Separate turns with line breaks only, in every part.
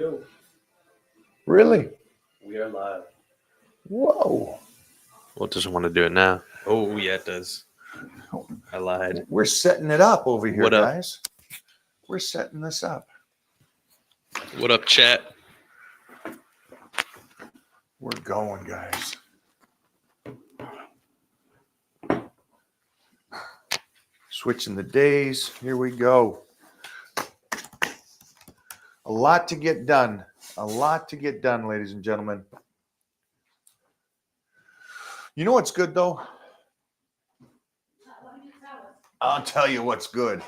go.
Really?
We are live.
Whoa.
Well, it doesn't want to do it now. Oh, yeah, it does. I lied.
We're setting it up over here,
What up?
guys. We're setting this up.
What up, chat?
We're going, guys. Switching the days. Here we go. A lot to get done. A lot to get done, ladies and gentlemen. You know what's good, though? I'll tell you what's good.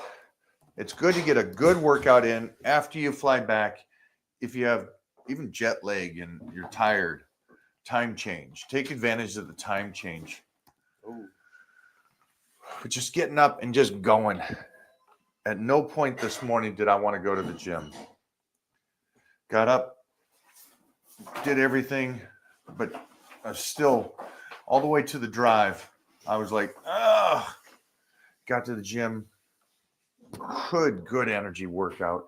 It's good to get a good workout in after you fly back. If you have even jet lag and you're tired, time change. Take advantage of the time change. But just getting up and just going. At no point this morning did I want to go to the gym. Got up, did everything, but I was still all the way to the drive. I was like, ugh. Got to the gym. Good energy workout.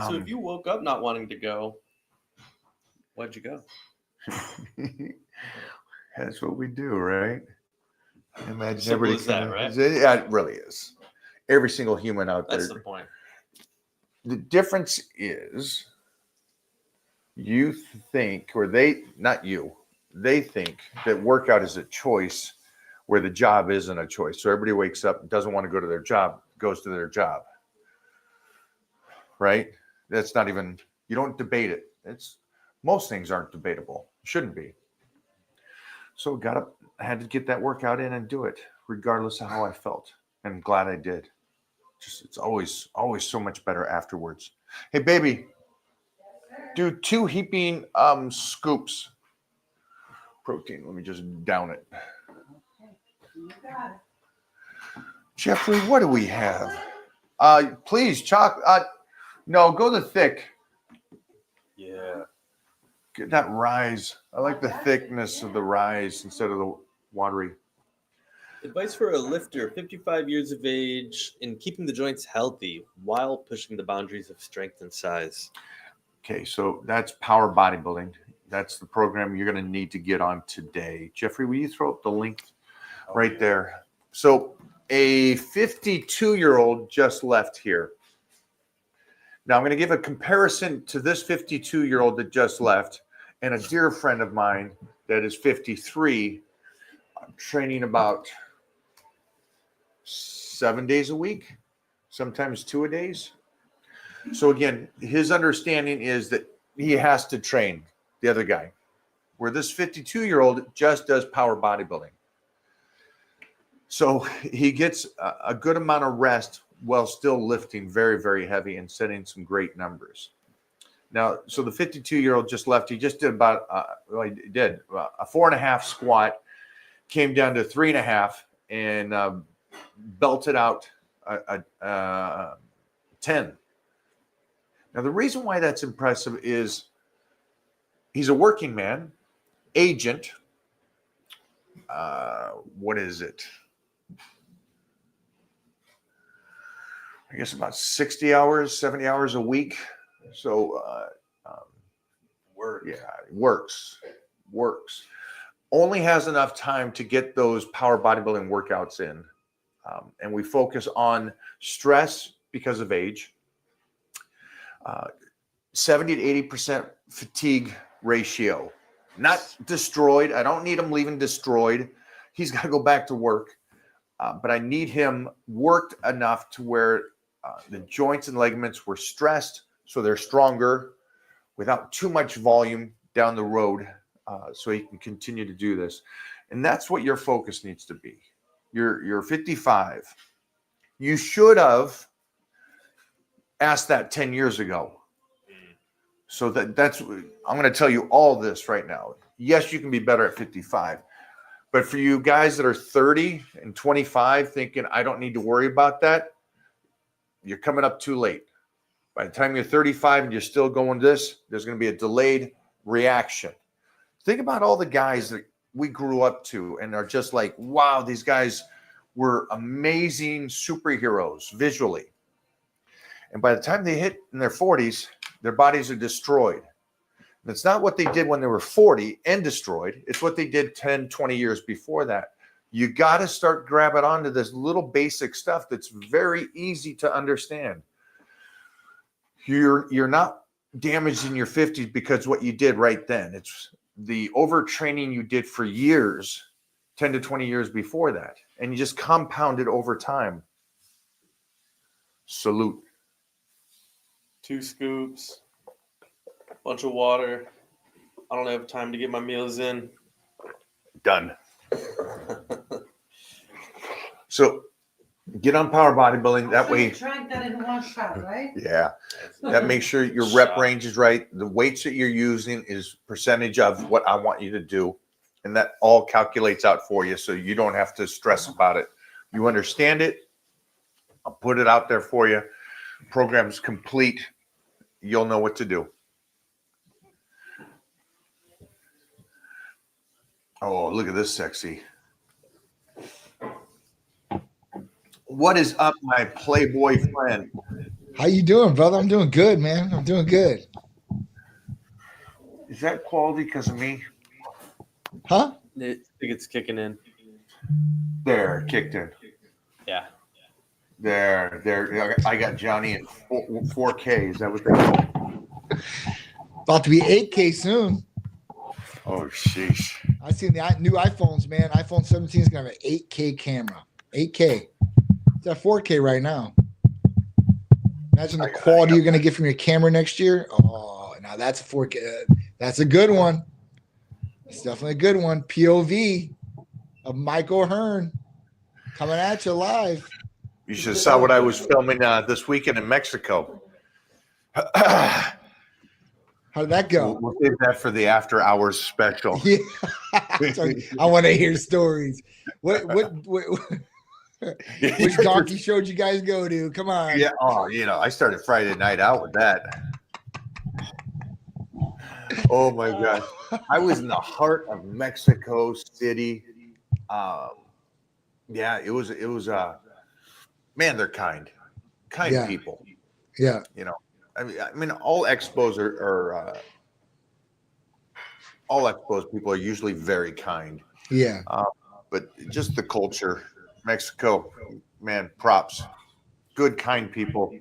So if you woke up not wanting to go, why'd you go?
That's what we do, right? Imagine
Simple
everybody
as that,
coming-
right?
Yeah, it really is. Every single human out
That's
there.
the point.
The difference is you think, or they, not you, they think that workout is a choice where the job isn't a choice. So everybody wakes up, doesn't want to go to their job, goes to their job. Right? That's not even, you don't debate it. It's most things aren't debatable. Shouldn't be. So got up, I had to get that workout in and do it, regardless of how I felt. And I'm glad I did. Just it's always so much better afterwards. Hey baby, do 2 heaping scoops protein. Let me just down it. Jeffrey, what do we have? Please, chocolate. No, go the thick.
Yeah.
Get that rise. I like the thickness of the rise instead of the watery.
Advice for a lifter, 55 years of age, in keeping the joints healthy while pushing the boundaries of strength and size.
Okay, so that's power bodybuilding. That's the program you're going to need to get on today. Jeffrey, will you throw up the link right there? So a 52-year-old just left here. Now I'm going to give a comparison to this 52-year-old that just left and a dear friend of mine that is 53. I'm training about 7 days a week, sometimes 2 a days. So again, his understanding is that he has to train the other guy, where this 52-year-old just does power bodybuilding. So he gets a good amount of rest while still lifting very, very heavy and setting some great numbers. Now, so the 52-year-old just left. He just did about, he did a 4.5 squat, came down to 3.5 and belted out a 10. Now, the reason why that's impressive is he's a working man, agent. What is it? I guess about 60 hours, 70 hours a week. So, works. Only has enough time to get those power bodybuilding workouts in. And we focus on stress because of age. 70 to 80% fatigue ratio. Not destroyed. I don't need him leaving destroyed. He's got to go back to work. But I need him worked enough to where the joints and ligaments were stressed so they're stronger without too much volume down the road so he can continue to do this. And that's what your focus needs to be. You're 55. You should have asked that 10 years ago. So that's I'm going to tell you all this right now. Yes, you can be better at 55. But for you guys that are 30 and 25 thinking, I don't need to worry about that, you're coming up too late. By the time you're 35 and you're still going this, there's going to be a delayed reaction. Think about all the guys that we grew up to and are just like, wow, these guys were amazing superheroes visually. And by the time they hit in their 40s, Their bodies are destroyed. And it's not what they did when they were 40 and destroyed. It's what they did 10, 20 years before that. You got to start grabbing onto this little basic stuff that's very easy to understand. You're not damaged in your 50s because what you did right then. It's the overtraining you did for years, 10 to 20 years before that. And you just compound it over time. Salute.
2 scoops, bunch of water. I don't have time to get my meals in.
Done. So get on power bodybuilding. That way,
Drank that in one shot, right?
yeah, that makes sure your rep range is right. The weights that you're using is percentage of what I want you to do. And that all calculates out for you. So you don't have to stress about it. You understand it. I'll put it out there for you. Program's complete. You'll know what to do. Oh, look at this sexy. What is up, my Playboy friend?
How you doing, brother? I'm doing good, man. I'm doing good.
Is that quality because of me?
Huh?
I think it's kicking in.
There, kicked in.
Yeah.
There. I got Johnny in 4K. Is that what they call?
About to be 8K soon.
Oh, sheesh.
I seen the new iPhones, man. iPhone 17 is gonna have an 8K camera. 8K. It's at 4K right now. Imagine the quality you're gonna get from your camera next year. Oh, now that's a 4K. That's a good one. It's definitely a good one. POV of Mike O'Hearn coming at you live.
You should have saw what I was filming this weekend in Mexico.
How did that go?
We'll save that for the after hours special.
Yeah. I want to hear stories. Which donkey show did you guys go to? Come on.
Yeah. Oh, I started Friday night out with that. Oh my God. I was in the heart of Mexico City. Yeah, it was man, they're kind
Yeah.
people.
Yeah.
I mean, all expos are all expos people are usually very kind.
Yeah.
But just the culture, Mexico, man, props. Good, kind people.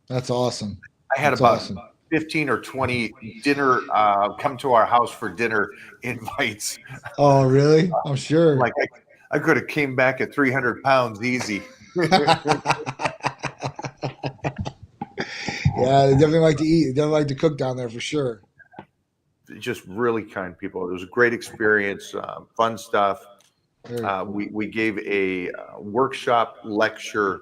That's awesome.
I had
That's
about
awesome.
15 or 20 dinner, come to our house for dinner invites.
Oh, really? I'm sure.
Like I could have came back at 300 pounds easy.
Yeah, they definitely like to eat. They definitely like to cook down there for sure.
Just really kind people. It was a great experience, fun stuff. We gave a workshop lecture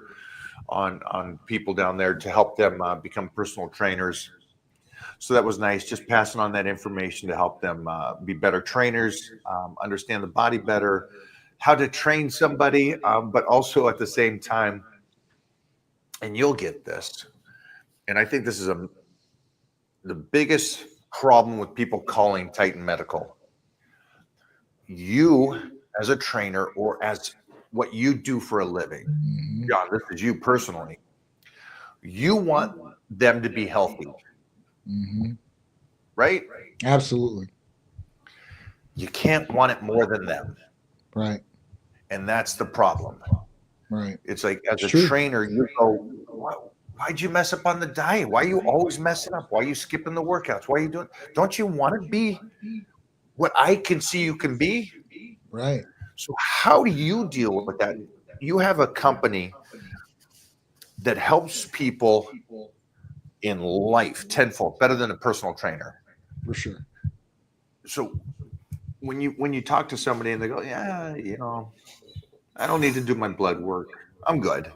on people down there to help them become personal trainers. So that was nice, just passing on that information to help them be better trainers, understand the body better, how to train somebody, but also at the same time, and you'll get this. And I think this is the biggest problem with people calling Titan Medical. You as a trainer or as what you do for a living,
Mhm.
John, this is you personally, you want them to be healthy,
Mhm.
right?
Absolutely.
You can't want it more than them.
Right.
And that's the problem.
Right.
It's like, as a
True.
trainer, you go, why'd you mess up on the diet? Why are you always messing up? Why are you skipping the workouts? Why are you doing? Don't you want to be what I can see you can be?
Right.
So how do you deal with that? You have a company that helps people in life tenfold, better than a personal trainer.
For sure.
So when you talk to somebody and they go, yeah, I don't need to do my blood work. I'm good.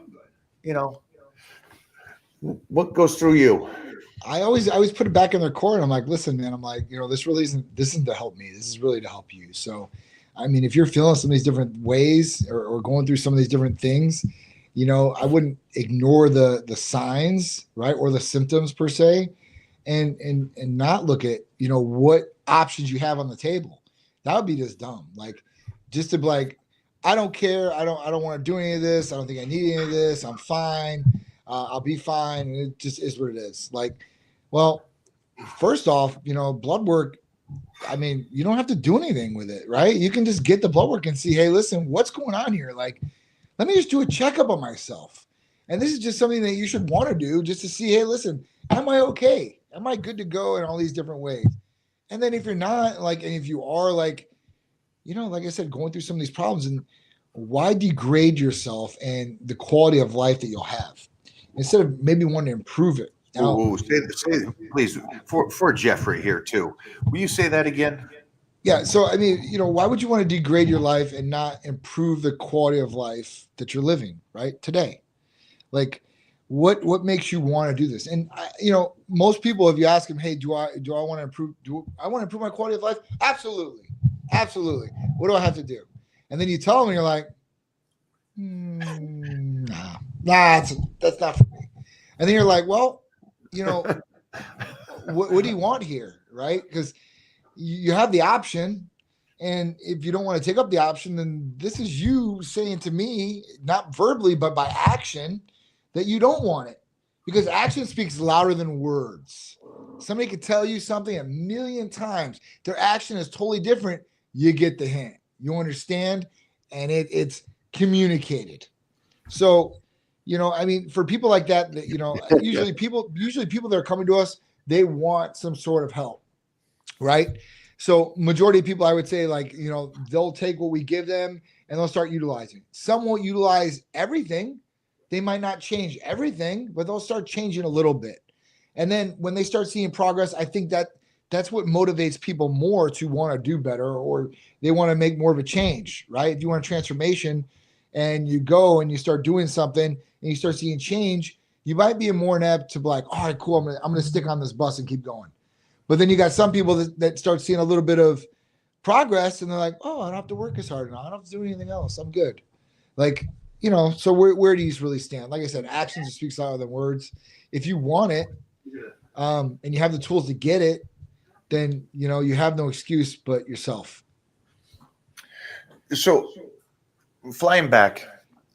What goes through you?
I always put it back in their court. I'm like, listen, man, I'm like, this really isn't to help me. This is really to help you. So, I mean, if you're feeling some of these different ways or going through some of these different things, I wouldn't ignore the signs, right? Or the symptoms per se, and not look at, what options you have on the table. That would be just dumb. Like, just to be like, I don't care. I don't want to do any of this. I don't think I need any of this. I'm fine. I'll be fine. And it just is what it is. Like, well, first off, blood work, I mean, you don't have to do anything with it, right? You can just get the blood work and see, hey, listen, what's going on here? Like, let me just do a checkup on myself. And this is just something that you should want to do just to see, hey, listen, am I okay? Am I good to go in all these different ways? And then if you're not, like, and if you are, like, like I said, going through some of these problems, and why degrade yourself and the quality of life that you'll have instead of maybe wanting to improve it? Now,
Ooh, say please, for Jeffrey here too. Will you say that again?
yeah. So, I mean, why would you want to degrade your life and not improve the quality of life that you're living right today? Like, what makes you want to do this? And most people, if you ask them, hey, do I want to improve? Do I want to improve my quality of life? Absolutely. What do I have to do? And then you tell them, and you're like, nah, that's not for me. And then you're like, well, what do you want here, right? Because you have the option, and if you don't want to take up the option, then this is you saying to me, not verbally, but by action, that you don't want it. Because action speaks louder than words. Somebody could tell you something 1,000,000 times. Their action is totally different. You get the hint. You understand, and it's communicated. So, I mean, for people like that, usually people that are coming to us, they want some sort of help, right? So majority of people, I would say, like, they'll take what we give them and they'll start utilizing. Some won't utilize everything. They might not change everything, but they'll start changing a little bit. And then when they start seeing progress, I think that's what motivates people more to want to do better, or they want to make more of a change, right? If you want a transformation and you go and you start doing something and you start seeing change, you might be more inept to be like, all right, cool, I'm gonna stick on this bus and keep going. But then you got some people that start seeing a little bit of progress and they're like, oh, I don't have to work as hard now. I don't have to do anything else. I'm good. Like, so where do you really stand? Like I said, actions speaks louder than words. If you want it, and you have the tools to get it, then you have no excuse but yourself.
So, flying back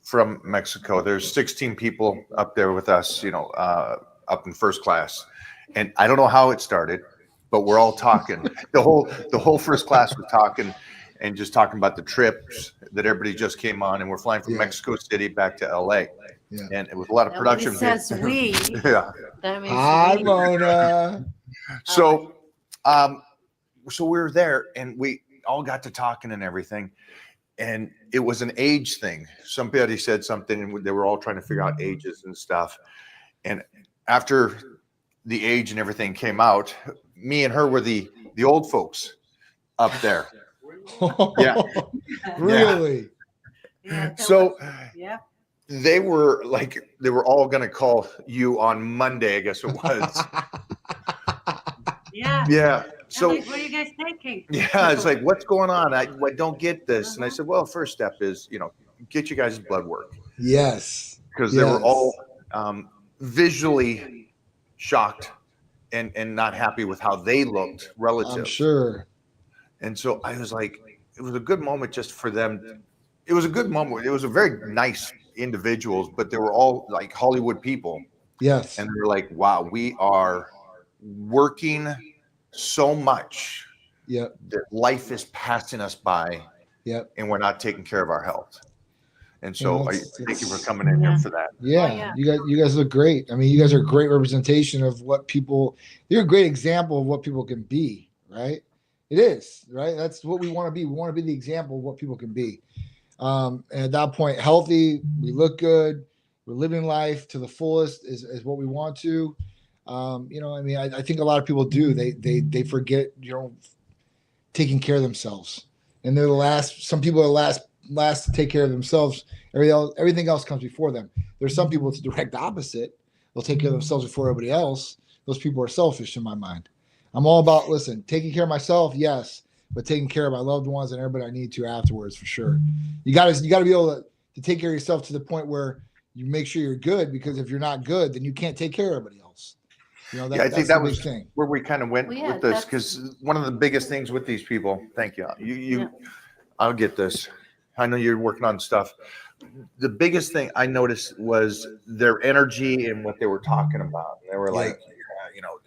from Mexico, there's 16 people up there with us, up in first class, and I don't know how it started, but we're all talking. The whole first class was talking and just talking about the trips that everybody just came on, and we're flying from Mexico City back to LA. Yeah. And it was a lot of production.
It says we.
Yeah.
That means
Hi,
we.
Mona.
So we were there and we all got to talking and everything. And it was an age thing. Somebody said something and they were all trying to figure out ages and stuff. And after the age and everything came out, me and her were the old folks up there. Yeah.
Really?
Yeah,
So
yeah.
they were all going to call you on Monday, I guess it was.
Yeah.
Yeah. So
Like, what are you guys thinking?
yeah, it's like, what's going on? I don't get this. And I said, well, first step is, get you guys' blood work.
Yes.
Because they were all visually shocked and not happy with how they looked relative.
I'm sure.
And so I was like, it was a good moment just for them. It was a good moment. It was a very nice individuals, but they were all like Hollywood people.
Yes.
And they're like, wow, we are working so much that life is passing us by.
Yep.
And we're not taking care of our health. And so thank you for coming in
Yeah.
here for that.
Yeah. You guys look great. I mean, you guys are a great representation of what people, you're a great example of what people can be, right? It is, right? That's what we want to be. We want to be the example of what people can be. And at that point, healthy, we look good, we're living life to the fullest is what we want to. I mean, I think a lot of people do. They forget, taking care of themselves. And they're the last, some people are last to take care of themselves. Everything else comes before them. There's some people it's the direct opposite. They'll take care of themselves before everybody else. Those people are selfish in my mind. I'm all about, taking care of myself, yes, but taking care of my loved ones and everybody I need to afterwards for sure. You gotta be able to take care of yourself to the point where you make sure you're good, because if you're not good, then you can't take care of everybody else.
I think that was where we kind of went with this, because one of the biggest things with these people, thank you. I'll get this. I know you're working on stuff. The biggest thing I noticed was their energy and what they were talking about. And they were like, you know,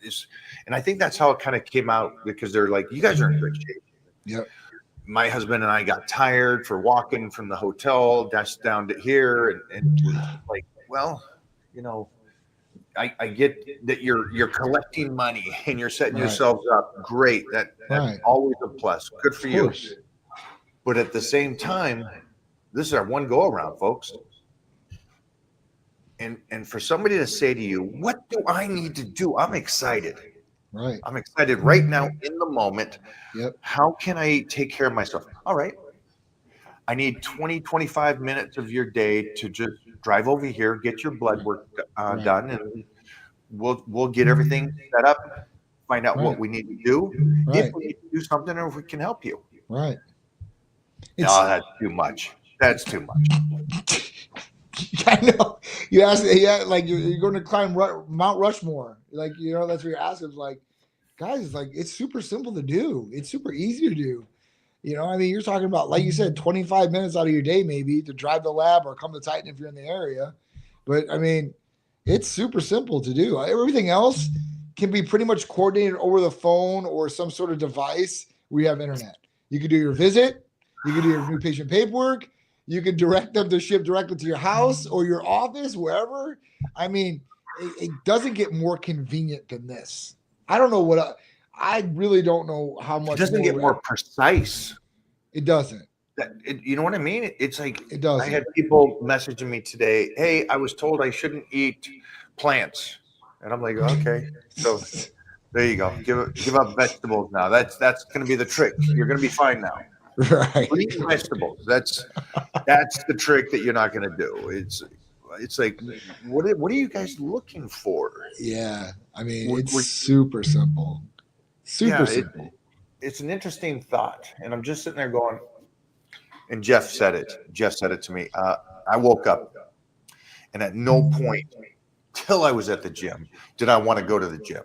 and I think that's how it kind of came out because they're like, you guys are in good shape.
Yep.
My husband and I got tired for walking from the hotel down to here, and like, well, you know, I get that you're collecting money and you're setting
Right.
yourselves up. Great, that's
Right.
always a plus. Good for
Of
you.
course.
But at the same time, this is our one go around, folks. And for somebody to say to you, what do I need to do? I'm excited.
Right.
I'm excited right now in the moment.
Yep.
How can I take care of myself? All right. I need 20, 25 minutes of your day to just drive over here, get your blood work
Right.
done, and we'll get everything set up, find out what
Right.
we need to do,
Right.
if we need to do something, or if we can help you.
Right.
No, that's too much. That's too much.
I know. You ask, yeah, like you're going to climb Mount Rushmore. Like, you know, that's what you're asking. It's like, guys, it's like, it's super simple to do. It's super easy to do. You know, I mean, you're talking about, like you said, 25 minutes out of your day, maybe to drive the lab or come to Titan if you're in the area. But I mean, it's super simple to do. Everything else can be pretty much coordinated over the phone or some sort of device where you have internet. You can do your visit. You can do your new patient paperwork. You can direct them to ship directly to your house or your office, wherever. I mean, it doesn't get more convenient than this. I don't know what I really don't know how much.
It doesn't get more precise.
It doesn't.
You know what I mean? It's like
It doesn't.
I had people messaging me today. Hey, I was told I shouldn't eat plants, and I'm like, okay, so there you go. Give up vegetables now. That's going to be the trick. You're going to be fine now.
Right.
Eat vegetables. That's the trick that you're not going to do. It's like, what are you guys looking for?
Yeah. I mean,
We're-
it's super simple. Super
Yeah,
simple.
It's an interesting thought, and I'm just sitting there going. And Jeff said it. Jeff said it to me. I woke up, and at no point till I was at the gym did I want to go to the gym.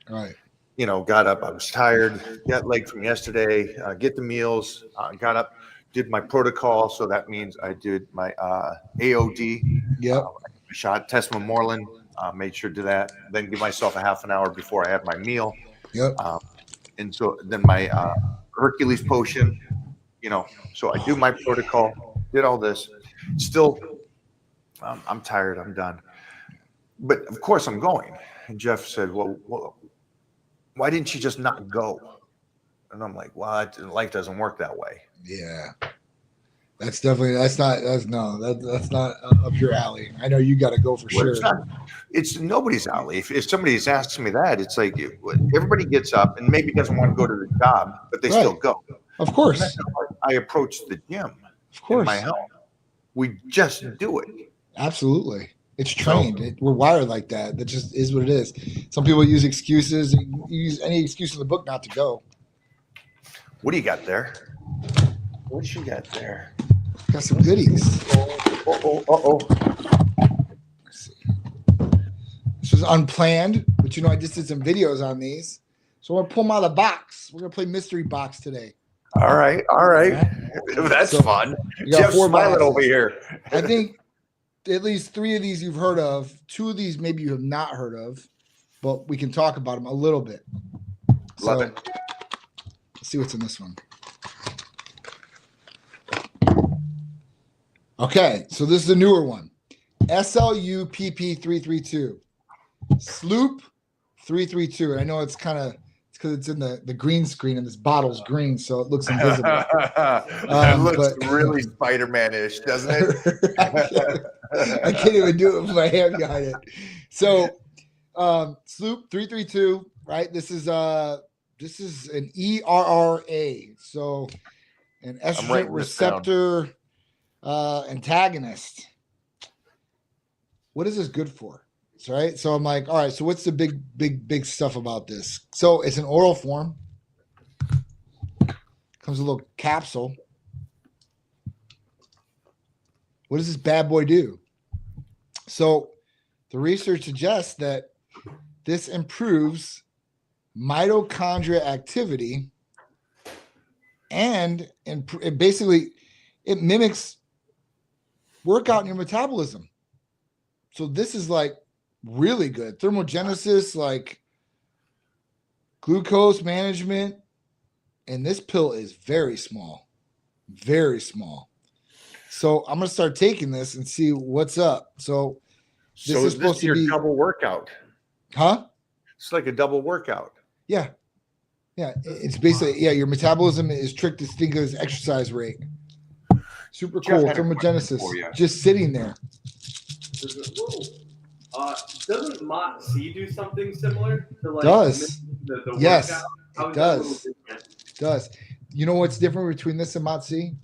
Right.
You know, got up. I was tired. Got leg from yesterday. Get the meals. Got up. Did my protocol. So that means I did my AOD.
Yep.
Shot Tesmamorelin. Made sure to do that. Then give myself a half an hour before I had my meal.
Yep.
And so then my Hercules potion. You know, so I do my protocol, did all this. Still, I'm tired. I'm done. But of course, I'm going. And Jeff said, well, why didn't you just not go? And I'm like, well, life doesn't work that way.
Yeah. That's not up your alley. I know you got to go for
Well,
sure.
it's nobody's alley. If somebody's asking me that, it's like everybody gets up and maybe doesn't want to go to the job, but they still go.
Of course.
That's how I approach the gym.
Of
In
course.
my health. We just do it.
Absolutely. It's trained. We're wired like that. That just is what it is. Some people use excuses. Use any excuse in the book not to go.
What do you got there? What you got there?
Got some goodies.
Uh-oh.
Let's see. This was unplanned, but I just did some videos on these. So I'm gonna pull them out of the box. We're gonna play mystery box today.
All right. That's
So,
fun.
We got
Jeff's
4
smiling
boxes.
over here.
I think at least 3 of these you've heard of. 2 of these maybe you have not heard of, but we can talk about them a little bit.
Love it.
Let's see what's in this one. Okay, so this is the newer one. SLU PP332. Sloop 332. And I know it's because it's in the green screen and this bottle's green, so it looks invisible.
That looks
but-
really Spider-Man-ish, doesn't it?
I can't even do it with my hand behind it. So Sloop 332, right? This is an ERRA. So an estrogen
writing this down.
receptor antagonist. What is this good for? Right. So I'm like, all right, so what's the big stuff about this? So it's an oral form. Comes with a little capsule. What does this bad boy do? So the research suggests that this improves mitochondria activity and it mimics workout in your metabolism. So this is like really good. Thermogenesis, like glucose management, and this pill is very small, very small. So I'm gonna start taking this and see what's up. So this
So
is supposed to
your
be,
double workout.
huh?
It's like a double workout.
Yeah, yeah. It's basically your metabolism is tricked to think of as exercise rate. Super
Jeff
cool.
had a question
Thermogenesis,
for you.
just sitting there.
Doesn't Mott C do something similar to like
Does.
the
Yes,
workout? How
it
is that a little
does.
different?
Does. You know what's different between this and Motsi?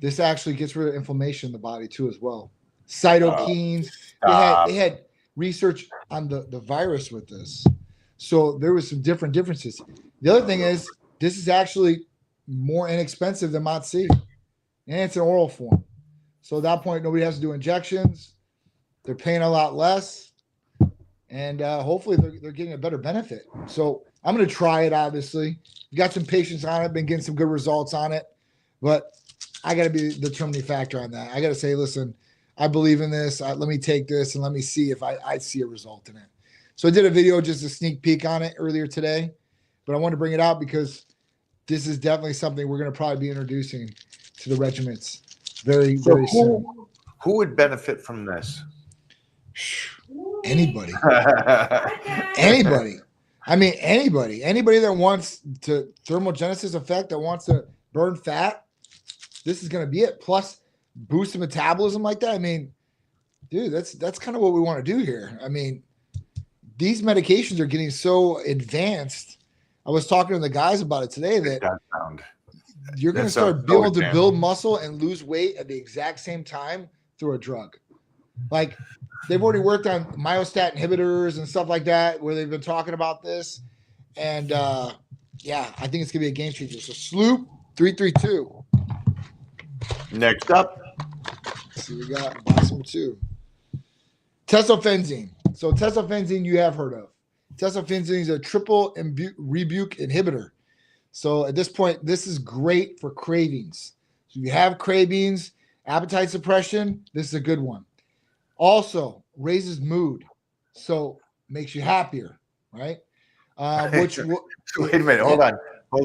This actually gets rid of inflammation in the body too, as well. Cytokines. They had research on the virus with this, so there was some different differences. The other thing is this is actually more inexpensive than Motsi, and it's an oral form. So at that point, nobody has to do injections. They're paying a lot less, and hopefully they're getting a better benefit. So I'm going to try it. Obviously, got some patients on it, been getting some good results on it, but I got to be the determining factor on that. I got to say, listen, I believe in this. Let me take this and let me see if I see a result in it. So I did a video, just a sneak peek on it earlier today, but I want to bring it out because this is definitely something we're going to probably be introducing to the regiments very, very soon.
Who would benefit from this?
Anybody. Anybody. I mean, anybody that wants to thermogenesis effect, that wants to burn fat, this is going to be it. Plus boost the metabolism like that. I mean, dude, that's kind of what we want to do here. I mean, these medications are getting so advanced. I was talking to the guys about it today that you're going to start being able to build muscle and lose weight at the exact same time through a drug. Like they've already worked on myostatin inhibitors and stuff like that, where they've been talking about this. And yeah, I think it's gonna be a game changer. So Sloop 332.
Next up.
Let's see, we got box number 2. Tesofenzine. So tesofenzine you have heard of. Tesofenzine is a triple rebuke inhibitor. So at this point, this is great for cravings. So if you have cravings, appetite suppression, this is a good one. Also raises mood, so makes you happier, right?
Wait a minute, hold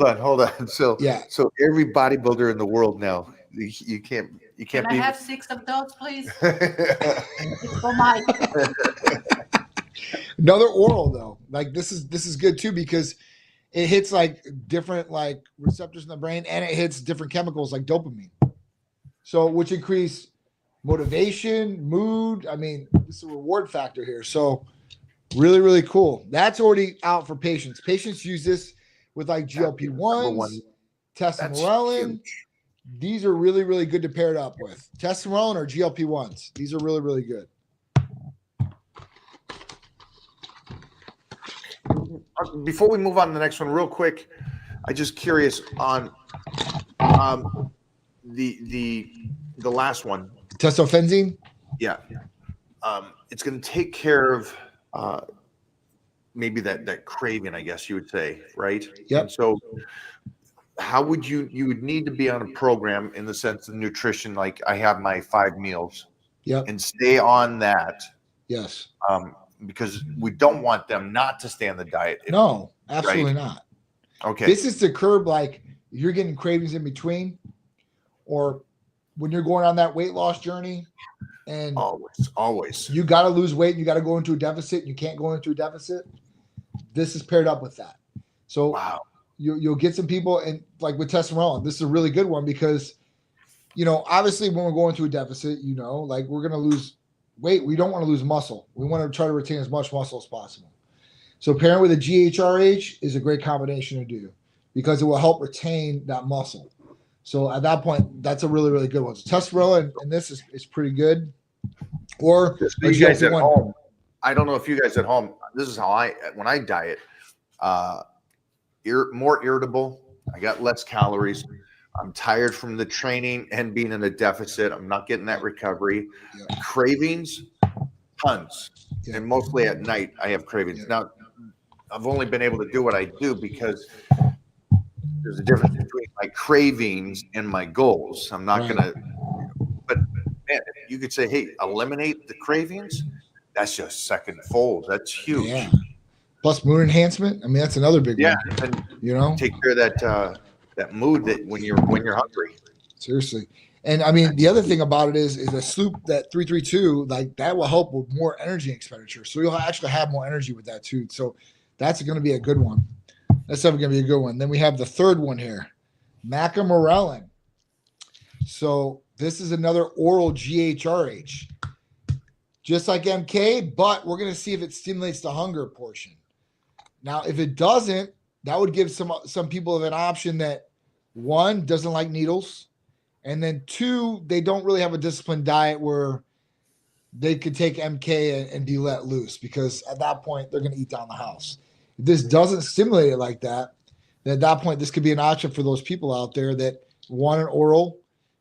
on. So
yeah,
so every bodybuilder in the world now, you can't
Can I
be.
have 6 of those, please? It's for Mike.
another oral though. Like this is good too because it hits like different like receptors in the brain, and it hits different chemicals like dopamine. So which increase motivation, mood. I mean, it's a reward factor here. So really, really cool. That's already out for patients. Patients use this with like GLP-1s, testosterone. These are really, really good to pair it up with. Testosterone or GLP-1s. These are really, really good.
Before we move on to the next one, real quick, I'm just curious on the last one.
Tesofenzine?
Yeah. It's going to take care of maybe that craving, I guess you would say, right?
Yep.
And so how would you would need to be on a program in the sense of nutrition, like I have my 5 meals.
Yep.
And stay on that.
Yes.
Because we don't want them not to stay on the diet.
No, absolutely not.
Okay.
This is to curb like you're getting cravings in between, or when you're going on that weight loss journey and
always
you got to lose weight and you got to go into a deficit, you can't go into a deficit. This is paired up with that. So
wow.
You'll get some people, and like with testosterone, this is a really good one because, you know, obviously when we're going to a deficit, you know, like we're going to lose weight. We don't want to lose muscle. We want to try to retain as much muscle as possible. So pairing with a GHRH is a great combination to do because it will help retain that muscle. So at that point, that's a really, really good one. So testosterone and this is pretty good. Or
you guys at home, I don't know if you guys at home, this is how when I diet, more irritable. I got less calories. I'm tired from the training and being in a deficit. I'm not getting that recovery.
Yeah.
Cravings, tons.
Yeah.
And mostly at night, I have cravings. Yeah. Now, I've only been able to do what I do because there's a difference between my cravings and my goals. I'm not going to, but man, you could say, hey, eliminate the cravings. That's just second fold. That's huge.
Yeah. plus mood enhancement. I mean, that's another big
Yeah,
one.
and
You know,
take care of that mood that when you're hungry.
seriously. And I mean, the other thing about it is a sloop that 332, like that will help with more energy expenditure. So you'll actually have more energy with that too. So that's going to be a good one. That's definitely going to be a good one. Then we have the third one here, Macamorelin. So this is another oral GHRH, just like MK, but we're going to see if it stimulates the hunger portion. Now, if it doesn't, that would give some people an option that, one, doesn't like needles, and then two, they don't really have a disciplined diet where they could take MK and be let loose, because at that point they're going to eat down the house. If this doesn't stimulate it like that, then at that point this could be an option for those people out there that want an oral,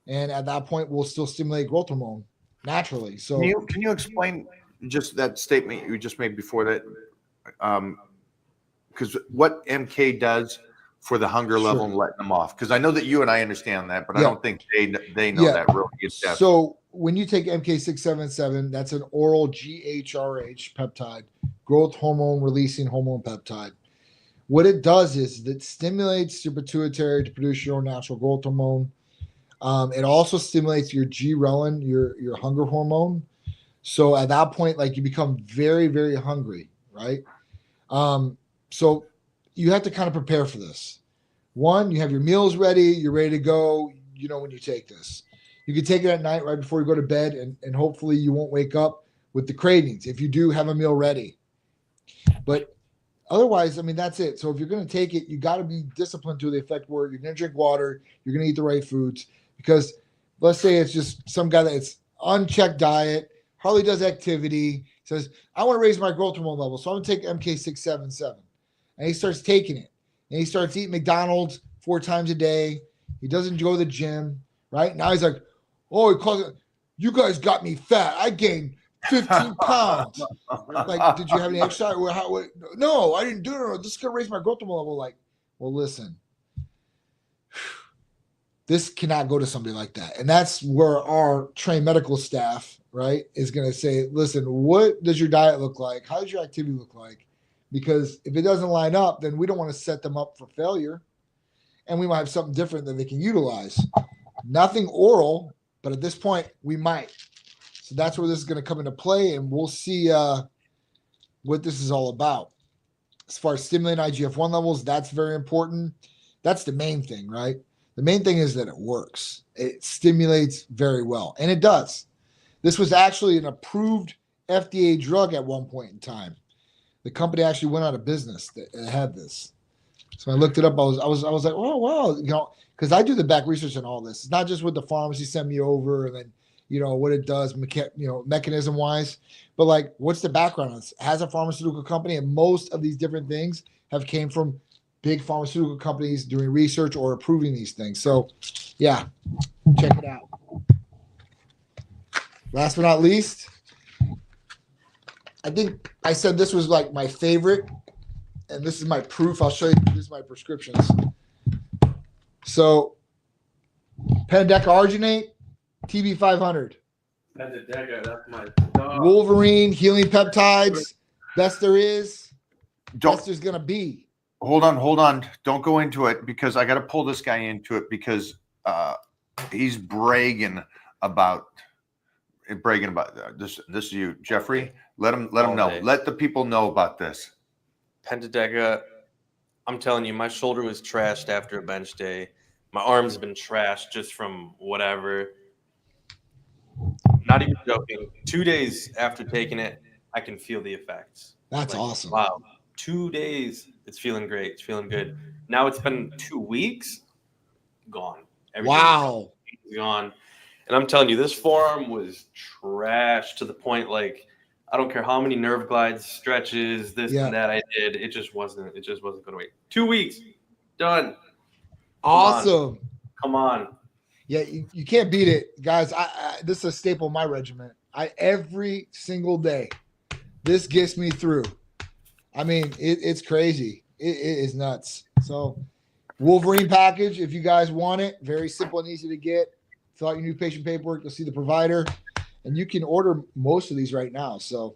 and at that point will still stimulate growth hormone naturally. So
Can you explain just that statement you just made before that? Because what MK does for the hunger level and letting them off. Because I know that you and I understand that, but I don't think they know that really in depth.
So when you take MK677, that's an oral GHRH peptide, growth hormone releasing hormone peptide. What it does is it stimulates your pituitary to produce your own natural growth hormone. It also stimulates your ghrelin, your hunger hormone. So at that point, like, you become very, very hungry, right? So you have to kind of prepare for this. One, you have your meals ready, you're ready to go, you know, when you take this. You can take it at night right before you go to bed, and hopefully you won't wake up with the cravings if you do have a meal ready. But otherwise, I mean, that's it. So if you're going to take it, you got to be disciplined to the effect where you're going to drink water, you're going to eat the right foods. Because let's say it's just some guy that's unchecked diet, hardly does activity, says, I want to raise my growth hormone level, so I'm going to take MK677. And he starts taking it. And he starts eating McDonald's 4 times a day. He doesn't go to the gym, right? Now he's like, oh, he calls it, you guys got me fat. I gained 15 pounds. Like, did you have any exercise? No, I didn't do it. This is going to raise my growth hormone level. Like, well, listen. This cannot go to somebody like that. And that's where our trained medical staff, right, is going to say, listen, what does your diet look like? How does your activity look like? Because if it doesn't line up, then we don't want to set them up for failure. And we might have something different that they can utilize. Nothing oral, but at this point, we might. So that's where this is going to come into play, and we'll see what this is all about. As far as stimulating IGF-1 levels, that's very important. That's the main thing, right? The main thing is that it works. It stimulates very well, and it does. This was actually an approved FDA drug at one point in time. The company actually went out of business that had this. So I looked it up. I was like, oh wow, you know, because I do the back research on all this. It's not just what the pharmacy sent me over, and then, you know, what it does, mechanism wise, but like, what's the background on this? It has a pharmaceutical company, and most of these different things have came from big pharmaceutical companies doing research or approving these things. So yeah, check it out. Last but not least, I think I said this was like my favorite, and this is my proof. I'll show you. These are my prescriptions. So pendecaarginate, TB500.
Pendedeca, that's my dog.
Wolverine, healing peptides, best there is,
Don't
best there's going to be.
hold on. Don't go into it, because I got to pull this guy into it, because he's bragging about this. This is you, Jeffrey. Let him know.
day.
Let the people know about this.
Pendedeca, I'm telling you, my shoulder was trashed after a bench day. My arms have been trashed just from whatever. Not even joking. 2 days after taking it, I can feel the effects.
That's
Like,
awesome.
Wow. 2 days. It's feeling great. It's feeling good. Now it's been 2 weeks. Gone. Everything's
Wow.
gone. And I'm telling you, this forearm was trash to the point, like, I don't care how many nerve glides, stretches, this
Yeah.
and that I did. It just wasn't going to wait. 2 weeks. Done.
Awesome.
Come on.
Yeah, you can't beat it, guys. This is a staple of my regiment. Every single day, this gets me through. I mean, it's crazy. It is nuts. So, Wolverine package, if you guys want it, very simple and easy to get. Fill out your new patient paperwork. You'll see the provider, and you can order most of these right now. So,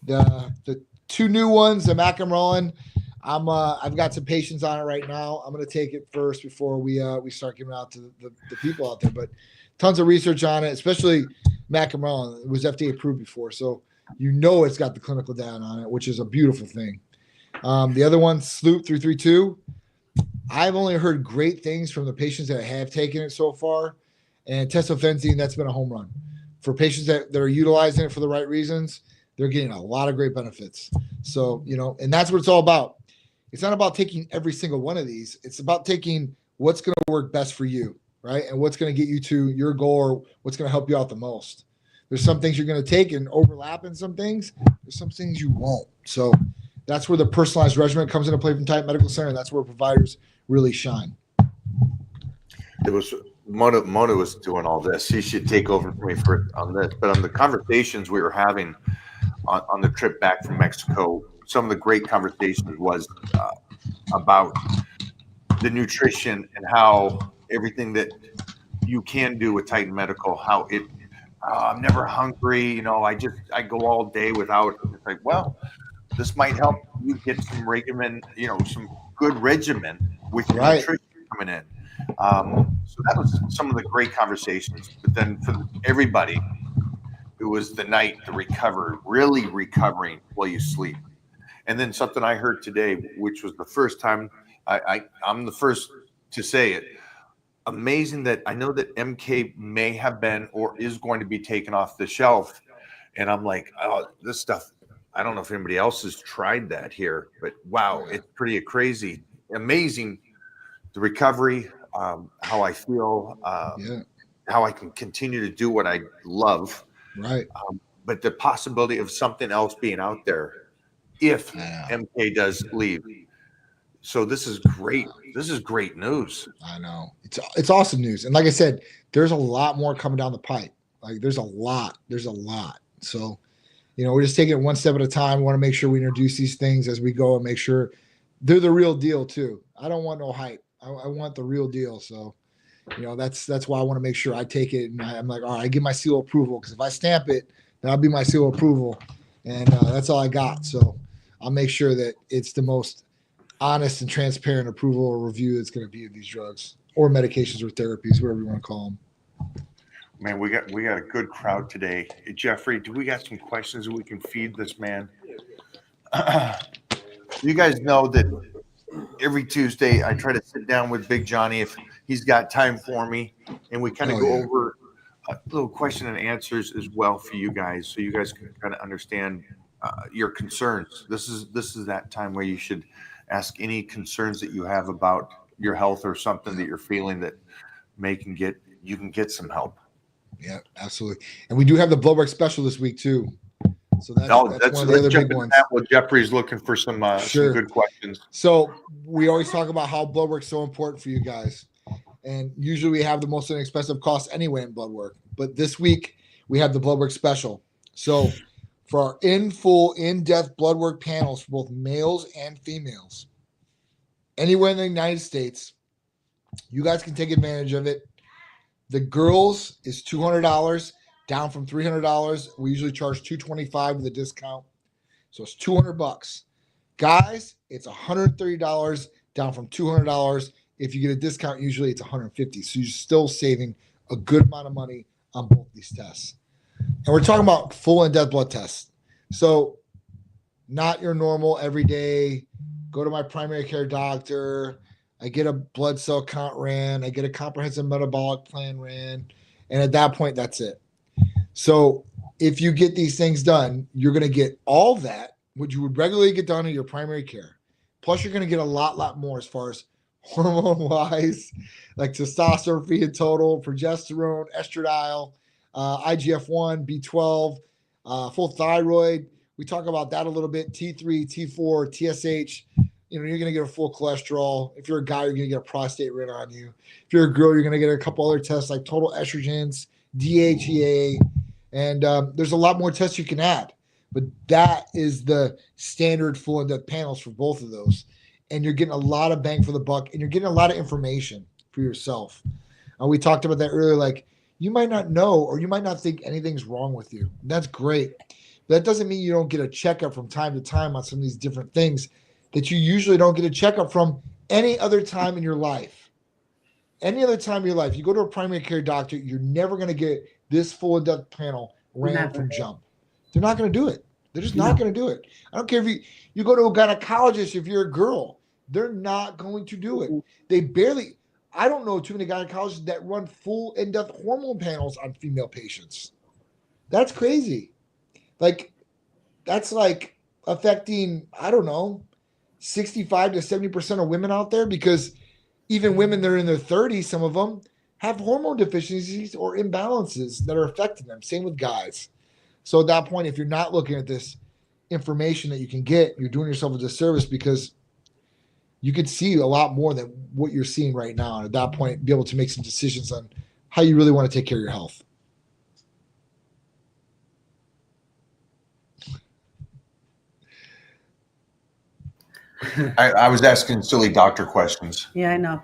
the 2 new ones, the Macamrolin. I've got some patience on it right now. I'm going to take it first before we start giving it out to the people out there. But tons of research on it, especially Macamrolin. It was FDA approved before, so it's got the clinical data on it, which is a beautiful thing. The other one, Sloop 332. I've only heard great things from the patients that have taken it so far. And tesofensine, that's been a home run. For patients that are utilizing it for the right reasons, they're getting a lot of great benefits. So, and that's what it's all about. It's not about taking every single one of these. It's about taking what's going to work best for you, right? And what's going to get you to your goal or what's going to help you out the most. There's some things you're going to take and overlap in some things. There's some things you won't. So that's where the personalized regimen comes into play from Titan Medical Center. And that's where providers really shine.
It was Mona was doing all this. She should take over for me on this. But on the conversations we were having on the trip back from Mexico, some of the great conversations was about the nutrition and how everything that you can do with Titan Medical, how it I'm never hungry, I go all day without. It's like, well, this might help you get some regimen, some good regimen with your nutrition coming in. So that was some of the great conversations. But then for everybody, it was the night to recover, really recovering while you sleep. And then something I heard today, which was the first time I'm the first to say it. Amazing that I know that MK may have been or is going to be taken off the shelf. And I'm like, oh, this stuff, I don't know if anybody else has tried that here, but wow, it's pretty crazy. Amazing. The recovery, how I feel, how I can continue to do what I love.
Right.
But the possibility of something else being out there if MK does leave. So this is great. This is great news.
I know. It's awesome news. And like I said, there's a lot more coming down the pipe. Like there's a lot. So, we're just taking it one step at a time. We want to make sure we introduce these things as we go and make sure they're the real deal too. I don't want no hype. I want the real deal. So, that's why I want to make sure I take it. And I'm like, all right, I give my seal of approval, because if I stamp it, that'll be my seal of approval. And that's all I got. So I'll make sure that it's the most honest and transparent approval or review that's going to be of these drugs or medications or therapies, whatever you want to call them.
Man, we got a good crowd today. Jeffrey, do we got some questions that we can feed this man? You guys know that every Tuesday I try to sit down with Big Johnny if he's got time for me, and we kind of go over a little question and answers as well for you guys, so you guys can kind of understand your concerns. This is that time where you should ask any concerns that you have about your health or something that you're feeling that you can get some help.
Yeah, absolutely. And we do have the blood work special this week too. So that's one of the other big ones.
Well, Jeffrey's looking for some good questions.
So we always talk about how blood work is so important for you guys. And usually we have the most inexpensive cost anyway in blood work. But this week we have the blood work special. So for our in-depth blood work panels for both males and females, anywhere in the United States, you guys can take advantage of it. The girls is $200, down from $300. We usually charge $225 with a discount. So it's $200. Guys, it's $130, down from $200. If you get a discount, usually it's $150. So you're still saving a good amount of money on both these tests. And we're talking about full in-depth blood tests. So not your normal everyday, go to my primary care doctor, I get a blood cell count ran, I get a comprehensive metabolic plan ran, and at that point, that's it. So if you get these things done, you're going to get all that, which you would regularly get done in your primary care. Plus, you're going to get a lot more as far as hormone-wise, like testosterone free in total, progesterone, estradiol, IGF-1, B12, full thyroid. We talk about that a little bit, T3, T4, TSH. You're going to get a full cholesterol. If you're a guy, you're going to get a prostate rid on you. If you're a girl, you're going to get a couple other tests like total estrogens, DHEA, and there's a lot more tests you can add. But that is the standard full in-depth panels for both of those. And you're getting a lot of bang for the buck, and you're getting a lot of information for yourself. We talked about that earlier. Like, you might not know, or you might not think anything's wrong with you. That's great. But that doesn't mean you don't get a checkup from time to time on some of these different things that you usually don't get a checkup from any other time in your life. Any other time in your life, you go to a primary care doctor, you're never going to get this full in-depth panel ran
Never.
from jump. They're not going to do it. They're just not going to do it. I don't care if you go to a gynecologist if you're a girl. They're not going to do it. They barely, I don't know too many gynecologists that run full in-depth hormone panels on female patients. That's crazy. Like, that's like affecting, I don't know, 65 to 70% of women out there, because even women that are in their 30s, some of them have hormone deficiencies or imbalances that are affecting them. Same with guys. So at that point, if you're not looking at this information that you can get, you're doing yourself a disservice, because you could see a lot more than what you're seeing right now. And at that point, be able to make some decisions on how you really want to take care of your health.
I was asking silly doctor questions.
Yeah, I know.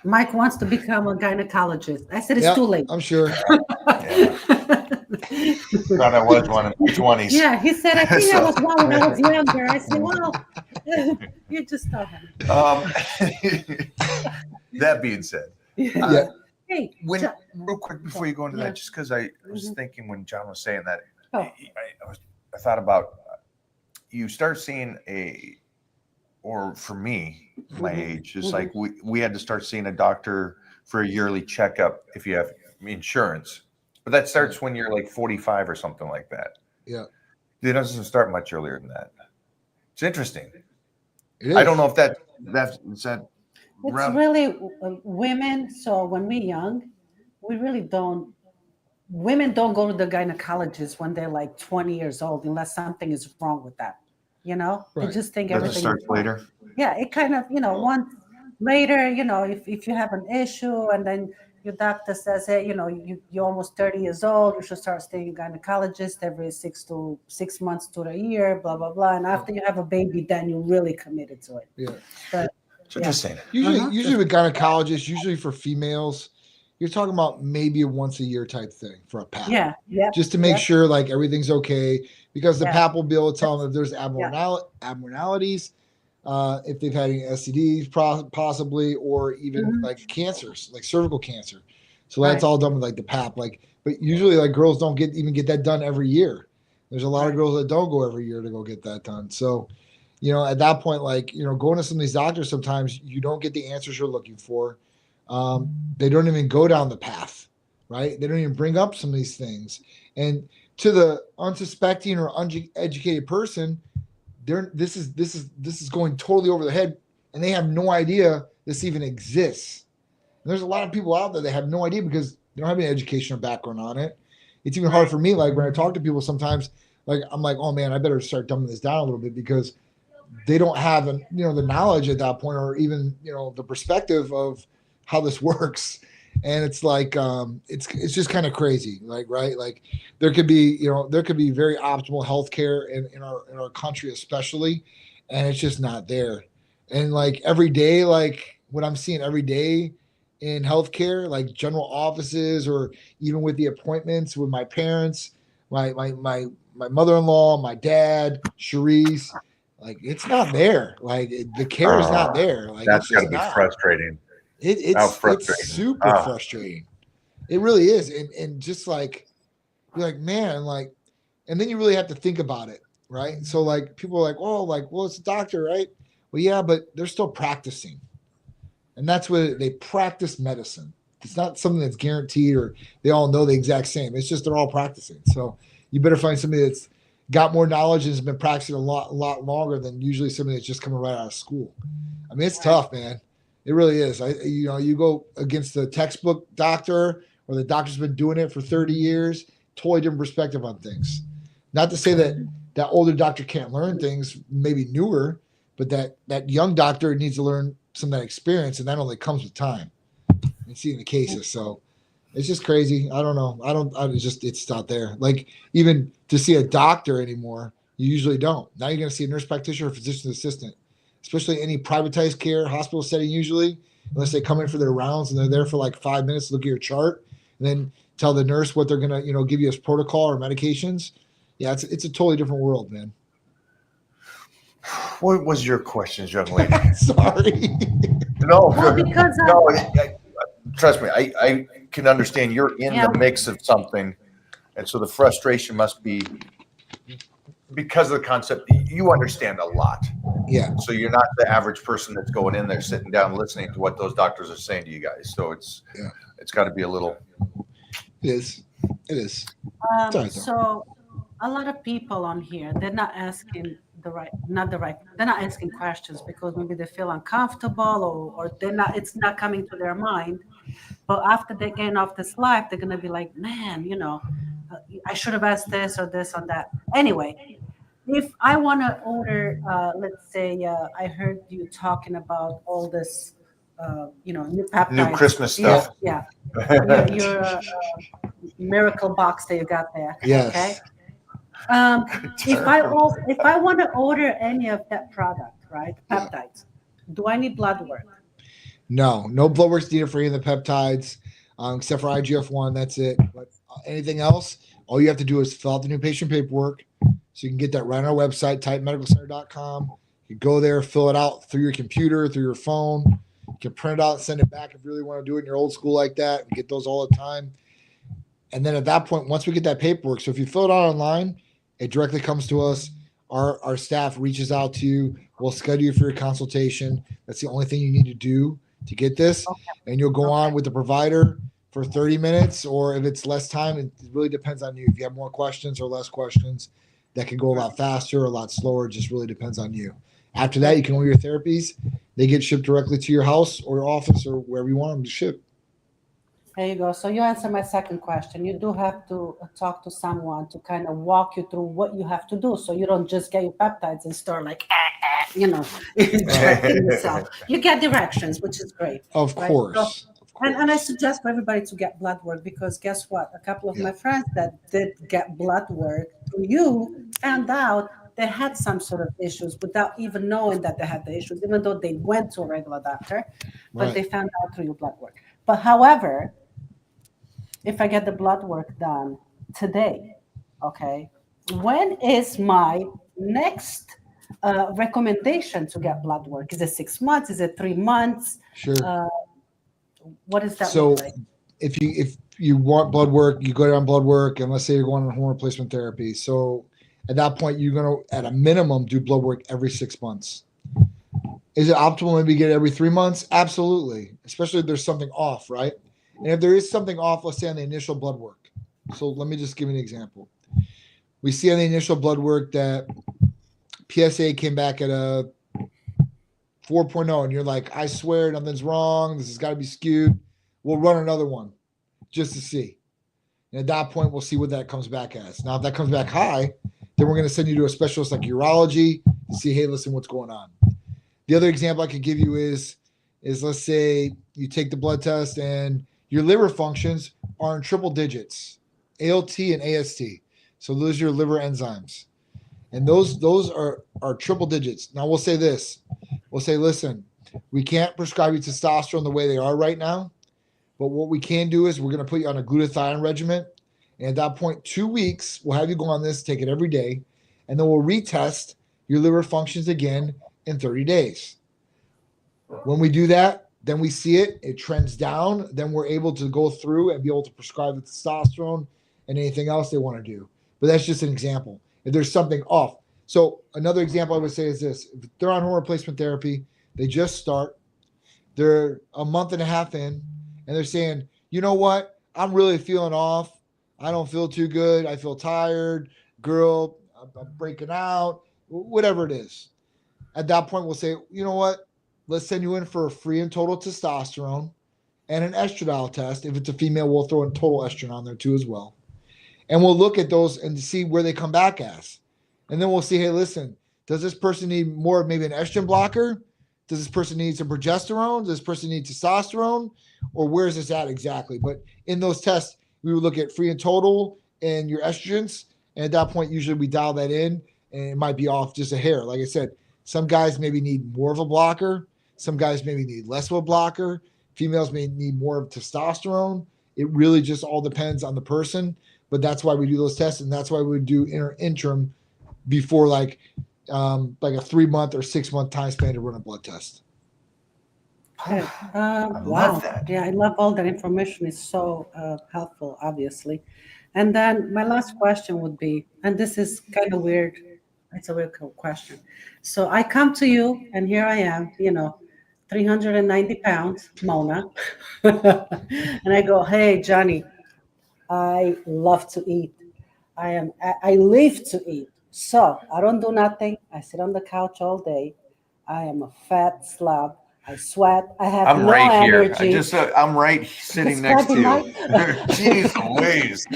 Mike wants to become a gynecologist. I said it's
Yeah,
too late.
I'm sure.
Yeah. Thought I was one in my 20s.
Yeah, he said, I think I
So-
was one when I was younger. I said, well, you just tell him.
That being said,
Yeah.
Hey,
when
Jo-
real quick before you go into
Yeah.
that, just because I was
Mhm.
thinking when John was saying that,
Oh.
I thought about you start seeing or for me, my
Mhm.
age, it's
Mhm.
like we had to start seeing a doctor for a yearly checkup if you have insurance, but that starts when you're like 45 or something like that.
Yeah.
It doesn't start much earlier than that. It's interesting.
It
I
is.
don't know if that's that.
It's
round-
really women. So when we're young, we really don't. Women don't go to the gynecologist when they're like 20 years old unless something is wrong with that. You know,
Right.
they just think
Does it
everything
start
is wrong.
later?
Yeah, it kind of, once later, if you have an issue and then your doctor says, hey, you're almost 30 years old, you should start seeing a gynecologist every 6 months to a year, blah, blah, blah. And after you have a baby, then you're really committed to it.
Yeah.
But
So just saying.
Usually with gynecologists, usually for females, you're talking about maybe a once a year type thing for a pap.
yeah,
Just to make
Yeah.
sure like everything's okay, because the
Yeah.
pap will be able to tell them if there's abnormalities, if they've had any STDs possibly, or even
Mhm.
like cancers, like cervical cancer. So that's
Right.
all done with like the pap. But usually like girls don't get that done every year. There's a lot of
Right.
girls that don't go every year to go get that done. So, at that point, going to some of these doctors, sometimes you don't get the answers you're looking for. They don't even go down the path, right? They don't even bring up some of these things. And to the unsuspecting or uneducated person, this is going totally over their head, and they have no idea this even exists. And there's a lot of people out there that have no idea because they don't have any educational background on it. It's even hard for me. Like when I talk to people, sometimes I'm like, oh man, I better start dumbing this down a little bit, because they don't have the knowledge at that point, or even the perspective of how this works. And it's like it's just kind of crazy, right? Like there could be very optimal healthcare in our country, especially, and it's just not there. And like every day, like what I'm seeing every day in healthcare, like general offices, or even with the appointments with my parents, my mother-in-law, my dad, Cherise, like it's not there. Like the care is not there. Like
That's
it's
got to
just
be
not.
frustrating. How
It's
frustrating.
super frustrating. It really is. And just like, you're like, man, like, and then you really have to think about it, right? So like people are like, oh, like, well, it's a doctor, right? Well, yeah, but they're still practicing. And that's what they practice medicine. It's not something that's guaranteed or they all know the exact same. It's just they're all practicing. So you better find somebody that's got more knowledge and has been practicing a lot longer than usually somebody that's just coming right out of school. I mean, it's tough, man. It really is. You go against the textbook doctor, or the doctor's been doing it for 30 years, totally different perspective on things. Not to say that older doctor can't learn things, maybe newer, but that young doctor needs to learn some of that experience, and that only comes with time and seeing the cases. So it's just crazy. I don't know. It's not there. Like even to see a doctor anymore, you usually don't. Now you're going to see a nurse practitioner or physician assistant, especially any privatized care hospital setting, usually, unless they come in for their rounds and they're there for like 5 minutes to look at your chart and then tell the nurse what they're going to, give you as protocol or medications. Yeah, it's a totally different world, man.
What was your questions, young lady?
Sorry.
No,
Well, because
no. Trust me, I can understand you're in
Yeah.
the mix of something, and so the frustration must be because of the concept. You understand a lot,
Yeah.
so you're not the average person that's going in there, sitting down, listening to what those doctors are saying to you guys. So it's got to be a little.
It is. It is. Sorry, though.
so a lot of people on here, they're not asking they're not asking questions because maybe they feel uncomfortable or it's not coming to their mind. But after they get off this live, they're gonna be like, man, I should have asked this or this or that. Anyway, if I want to order, let's say, I heard you talking about all this, new peptides.
New Christmas stuff.
Yeah. Your miracle box that you got there.
Yes.
Okay. If I want to order any of that product, right, peptides, do I need blood work?
No blood work's needed for any of the peptides, except for IGF-1. That's it. But anything else, all you have to do is fill out the new patient paperwork. So you can get that right on our website, typemedicalcenter.com. You go there, fill it out through your computer, through your phone. You can print it out and send it back if you really want to do it in your old school like that. We get those all the time. And then at that point, once we get that paperwork, so if you fill it out online, it directly comes to us. Our staff reaches out to you. We'll schedule you for your consultation. That's the only thing you need to do to get this.
Okay.
And you'll go on with the provider for 30 minutes, or if it's less time, it really depends on you. If you have more questions or less questions, that can go a lot faster or a lot slower. It just really depends on you. After that, you can order your therapies. They get shipped directly to your house or your office or wherever you want them to ship.
There you go. So you answer my second question. You do have to talk to someone to kind of walk you through what you have to do. So you don't just get your peptides and start like, directing yourself. You get directions, which is great.
Of
Right.
course.
And I suggest for everybody to get blood work because guess what? A couple of my friends that did get blood work through you found out they had some sort of issues without even knowing that they had the issues, even though they went to a regular doctor, but
Right.
they found out through your blood work. But however, if I get the blood work done today, okay, when is my next recommendation to get blood work? Is it 6 months? Is it 3 months?
Sure.
What is that
So
look like?
if you want blood work, you go down blood work, and let's say you're going on hormone replacement therapy. So at that point, you're going to, at a minimum, do blood work every 6 months. Is it optimal maybe get it every 3 months? Absolutely, especially if there's something off, right? And if there is something off, let's say on the initial blood work. So let me just give you an example. We see on the initial blood work that PSA came back at a 4.0, and you're like, I swear nothing's wrong. This has got to be skewed. We'll run another one just to see. And at that point, we'll see what that comes back as. Now, if that comes back high, then we're going to send you to a specialist like urology to see, hey, listen, what's going on. The other example I could give you is let's say you take the blood test and your liver functions are in triple digits, ALT and AST. So those are your liver enzymes. And those are triple digits. Now we'll say this. We'll say, listen, we can't prescribe you testosterone the way they are right now. But what we can do is we're going to put you on a glutathione regimen. And at that point, 2 weeks, we'll have you go on this, take it every day. And then we'll retest your liver functions again in 30 days. When we do that, then we see it trends down. Then we're able to go through and be able to prescribe the testosterone and anything else they want to do. But that's just an example. If there's something off. So another example I would say is this. If they're on hormone replacement therapy, they just start, they're a month and a half in, and they're saying, you know what? I'm really feeling off. I don't feel too good. I feel tired. Girl, I'm breaking out, whatever it is. At that point, we'll say, you know what? Let's send you in for a free and total testosterone and an estradiol test. If it's a female, we'll throw in total estrogen on there too as well. And we'll look at those and see where they come back as. And then we'll see, hey, listen, does this person need more of maybe an estrogen blocker? Does this person need some progesterone? Does this person need testosterone? Or where is this at exactly? But in those tests, we would look at free and total and your estrogens. And at that point, usually we dial that in, and it might be off just a hair. Like I said, some guys maybe need more of a blocker. Some guys maybe need less of a blocker. Females may need more of testosterone. It really just all depends on the person. but that's why we do those tests, and that's why we do interim before like a 3 month or 6 month time span to run a blood test.
Good.
love
Wow.
that.
Yeah, I love all that information. It's so helpful, obviously. And then my last question would be, and this is kind of weird. It's a weird question. So I come to you, and here I am, 390 pounds, Mona. And I go, hey, Johnny, I love to eat. I live to eat. So I don't do nothing. I sit on the couch all day. I am a fat slob. I sweat. I have
I'm
no
right here.
energy.
I'm right sitting next to you. Jeez Louise.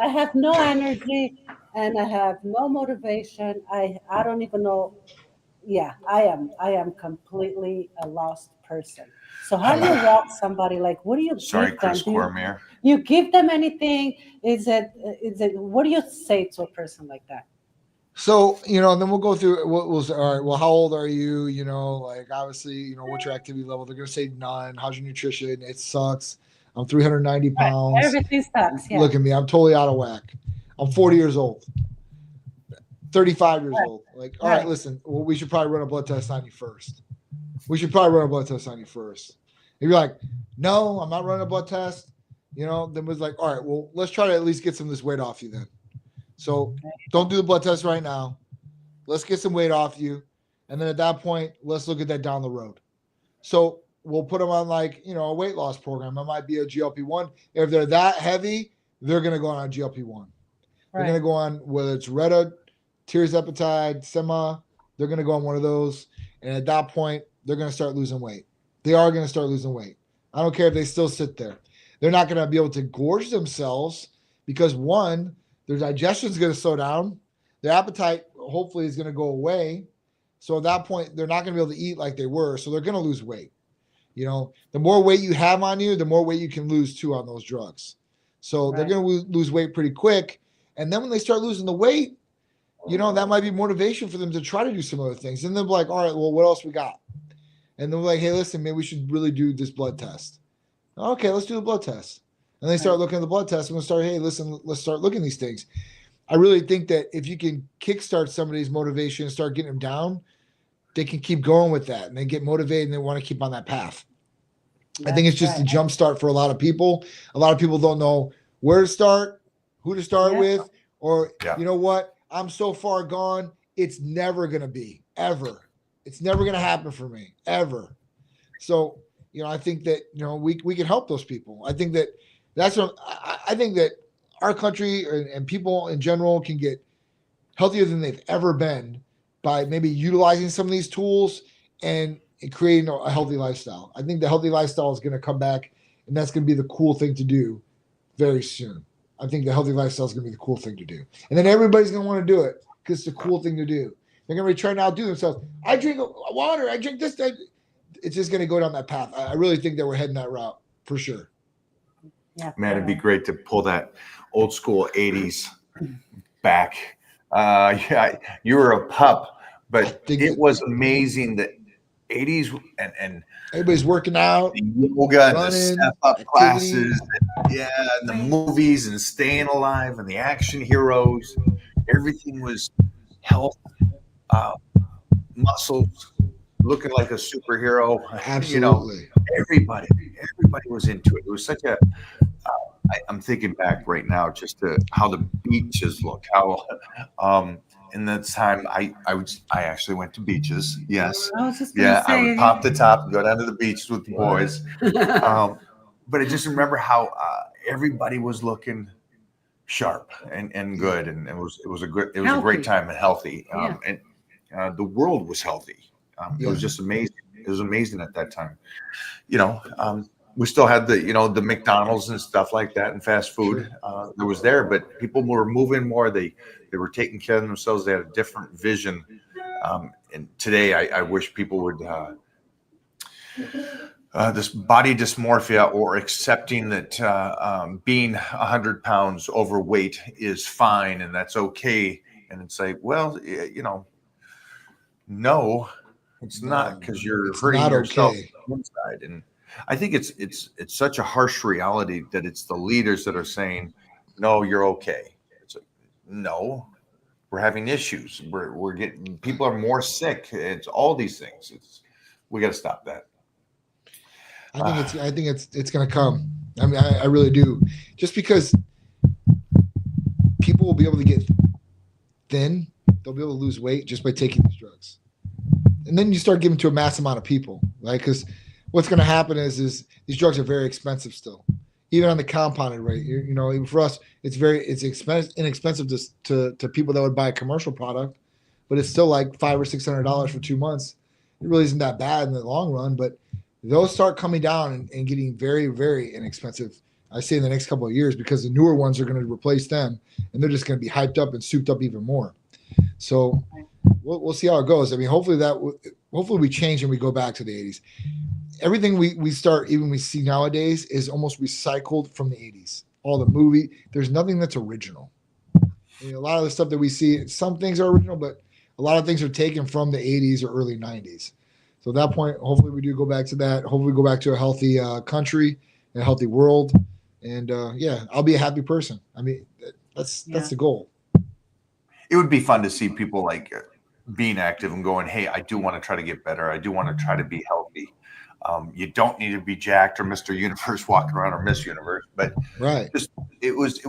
I have no energy and I have no motivation. I don't even know. Yeah, I am completely a lost person. So how do you walk somebody? Like, what do you
Sorry,
give them?
Chris Cormier.
You give them anything? Is it? What do you say to a person like that?
So, and then we'll go through what was all right. Well, how old are you? Like obviously, what's your activity level? They're going to say none. How's your nutrition? It sucks. I'm 390 pounds.
Everything sucks. Yeah.
Look at me. I'm totally out of whack. I'm 40 years old, 35 years old. Like, all right, listen, well, we should probably run a blood test on you first. If you're like, no, I'm not running a blood test, then was like, all right, well, let's try to at least get some of this weight off you then. So don't do the blood test right now. Let's get some weight off you. And then at that point, let's look at that down the road. So we'll put them on a weight loss program. It might be a GLP-1. If they're that heavy, they're going to go on a GLP-1. They're going to go on, whether it's Retta, tirzepatide, Sema, they're going to go on one of those. And at that point, they're going to start losing weight. They are going to start losing weight. I don't care if they still sit there. They're not going to be able to gorge themselves because, one, their digestion is going to slow down. Their appetite hopefully is going to go away. So at that point, they're not going to be able to eat like they were. So they're going to lose weight. The more weight you have on you, the more weight you can lose too on those drugs. So they're going to lose weight pretty quick. And then when they start losing the weight, that might be motivation for them to try to do some other things. And they'll be like, all right, well, what else we got? And they're like, hey, listen, maybe we should really do this blood test. Okay, let's do the blood test. And they start looking at the blood test and we'll start, hey, listen, let's start looking at these things. I really think that if you can kickstart somebody's motivation and start getting them down, they can keep going with that and they get motivated and they want to keep on that path. I think it's just a jump start for a lot of people. A lot of people don't know where to start, who to start with, or you know what? I'm so far gone. It's never going to be, ever. It's never going to happen for me, ever. So, I think that, we can help those people. I think that I think that our country and people in general can get healthier than they've ever been by maybe utilizing some of these tools and creating a healthy lifestyle. I think the healthy lifestyle is going to come back, and that's going to be the cool thing to do very soon. I think the healthy lifestyle is going to be the cool thing to do. And then everybody's going to want to do it because it's the cool thing to do. They're going to be trying to outdo themselves. I drink water. I drink this. It's just going to go down that path. I really think that we're heading that route for sure.
Yeah.
Man, it'd be great to pull that old school 80s back. Yeah, you were a pup, but it was amazing that 80s and
everybody's working out,
the yoga and the
running,
step up
activity.
classes, and the movies and staying alive and the action heroes. Everything was health, muscles, looking like a superhero.
Absolutely.
Everybody was into it. It was such a. I'm thinking back right now just to how the beaches look. How in that time I actually went to beaches. Yes.
I was just gonna say,
I would pop the top and go down to the beach with the boys. But I just remember how everybody was looking sharp and good, and it was a great time and healthy. And the world was healthy. It was just amazing. It was amazing at that time. We still had the McDonald's and stuff like that and fast food. It was there, but people were moving more. They were taking care of themselves. They had a different vision. And today, I wish people would this body dysmorphia or accepting that being 100 pounds overweight is fine and that's okay. And it's like, well, no, it's not, because you're hurting yourself inside. And I think it's such a harsh reality that it's the leaders that are saying, no, you're okay. It's like, no, we're having issues. We're getting, people are more sick. It's all these things. We got to stop that.
I think it's going to come. I mean, I really do. Just because people will be able to get thin, they'll be able to lose weight just by taking these drugs. And then you start giving to a mass amount of people, right? Because what's going to happen is these drugs are very expensive still, even on the compounded rate. You know, even for us, it's inexpensive to people that would buy a commercial product, but it's still like $500 or $600 for 2 months. It really isn't that bad in the long run, but those start coming down and getting very, very inexpensive. I say in the next couple of years, because the newer ones are going to replace them, and they're just going to be hyped up and souped up even more. So we'll see how it goes. I mean, hopefully we change and we go back to the 80s. Everything we see nowadays is almost recycled from the 80s. All the movie, there's nothing that's original. I mean, a lot of the stuff that we see, some things are original, but a lot of things are taken from the 80s or early 90s. So at that point, hopefully we do go back to that. Hopefully we go back to a healthy country and a healthy world. And I'll be a happy person. I mean, that's the goal.
It would be fun to see people like being active and going, hey, I do want to try to get better. I do want to try to be healthy. You don't need to be jacked or Mr. Universe walking around or Miss Universe, but
right.
It was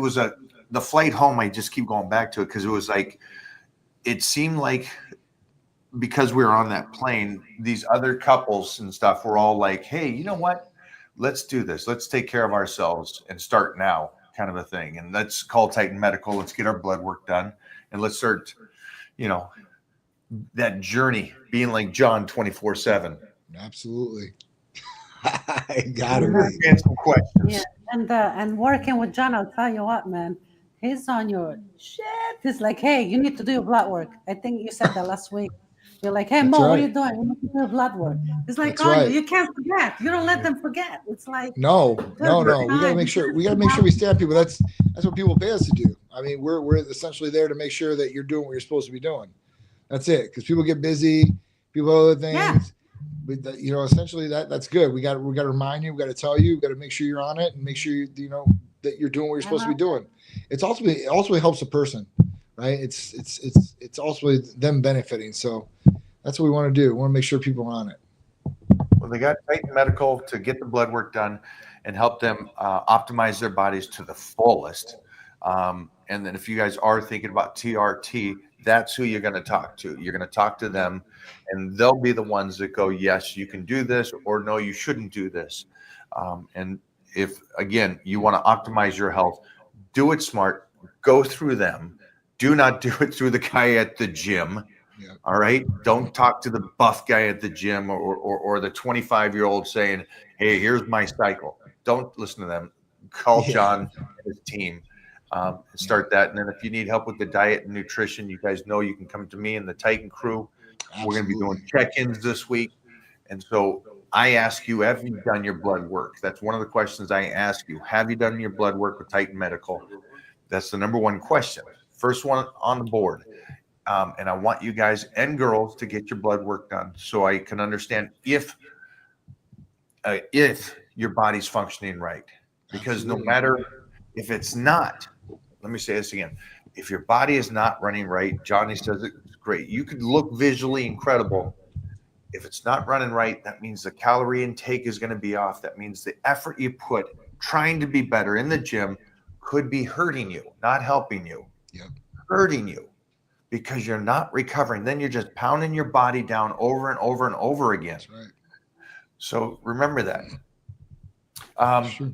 the flight home. I just keep going back to it because it was like, it seemed like because we were on that plane, these other couples and stuff were all like, hey, you know what? Let's do this. Let's take care of ourselves and start now, kind of a thing. And let's call Titan Medical. Let's get our blood work done. And let's start, that journey being like John 24/7.
Absolutely. I got it.
Answer some questions.
Yeah, and working with John, I'll tell you what, man, he's on your shit. He's like, hey, you need to do your blood work. I think you said that last week. You're like, hey,
That's
Mo,
right.
what are you doing? You need to do your blood work. It's like,
That's right.
you can't forget. You don't let them forget. It's like
No. We gotta make sure we stand people. That's what people pay us to do. I mean, we're essentially there to make sure that you're doing what you're supposed to be doing. That's it. Because people get busy, people have other things.
Yeah.
But essentially that's good. We got to remind you. We got to tell you. We got to make sure you're on it and make sure that you're doing what you're supposed to be doing. It also helps the person, right? It's also them benefiting. So that's what we want to do. We want to make sure people are on it.
Well, they got Titan Medical to get the blood work done and help them optimize their bodies to the fullest. And then if you guys are thinking about TRT, that's who you're going to talk to. You're going to talk to them, and they'll be the ones that go, yes, you can do this, or no, you shouldn't do this. And if, again, you want to optimize your health, do it smart, go through them. Do not do it through the guy at the gym.
Yeah.
All right. Don't talk to the buff guy at the gym or the 25-year-old saying, hey, here's my cycle. Don't listen to them. Call John and his team. Start that. And then if you need help with the diet and nutrition, you guys know you can come to me and the Titan crew.
Absolutely.
We're going to be doing check-ins this week. And so I ask you, have you done your blood work? That's one of the questions I ask you. Have you done your blood work with Titan Medical? That's the number one question. First one on the board. And I want you guys and girls to get your blood work done so I can understand if your body's functioning right. Because no matter if it's not, let me say this again. If your body is not running right, Johnny says it's great. You could look visually incredible. If it's not running right, that means the calorie intake is going to be off. That means the effort you put trying to be better in the gym could be hurting you, not helping you.
Yep.
Hurting you. Because you're not recovering. Then you're just pounding your body down over and over and over again.
That's right.
So remember that.
Sure.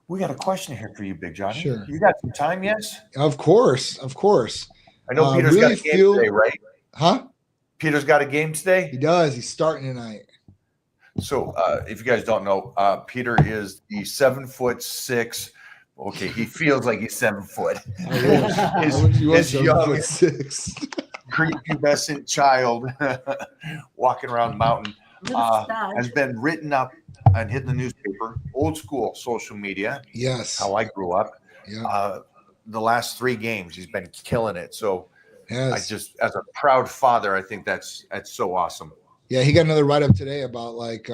We got a question here for you, Big Johnny.
Sure.
You got some time, yes?
Of course.
I know Peter's got a game today, right?
Huh?
Peter's got a game today?
He does. He's starting tonight.
So if you guys don't know, Peter is the 7'6". Okay, he feels like he's 7 foot.
He was
His young
7'6".
prepubescent child walking around the mountain has been written up and hit the newspaper, old school social media.
Yes.
How I grew up.
Yeah.
The last 3 games, he's been killing it. So
Yes.
I just, as a proud father, I think that's so awesome.
Yeah, he got another write up today about like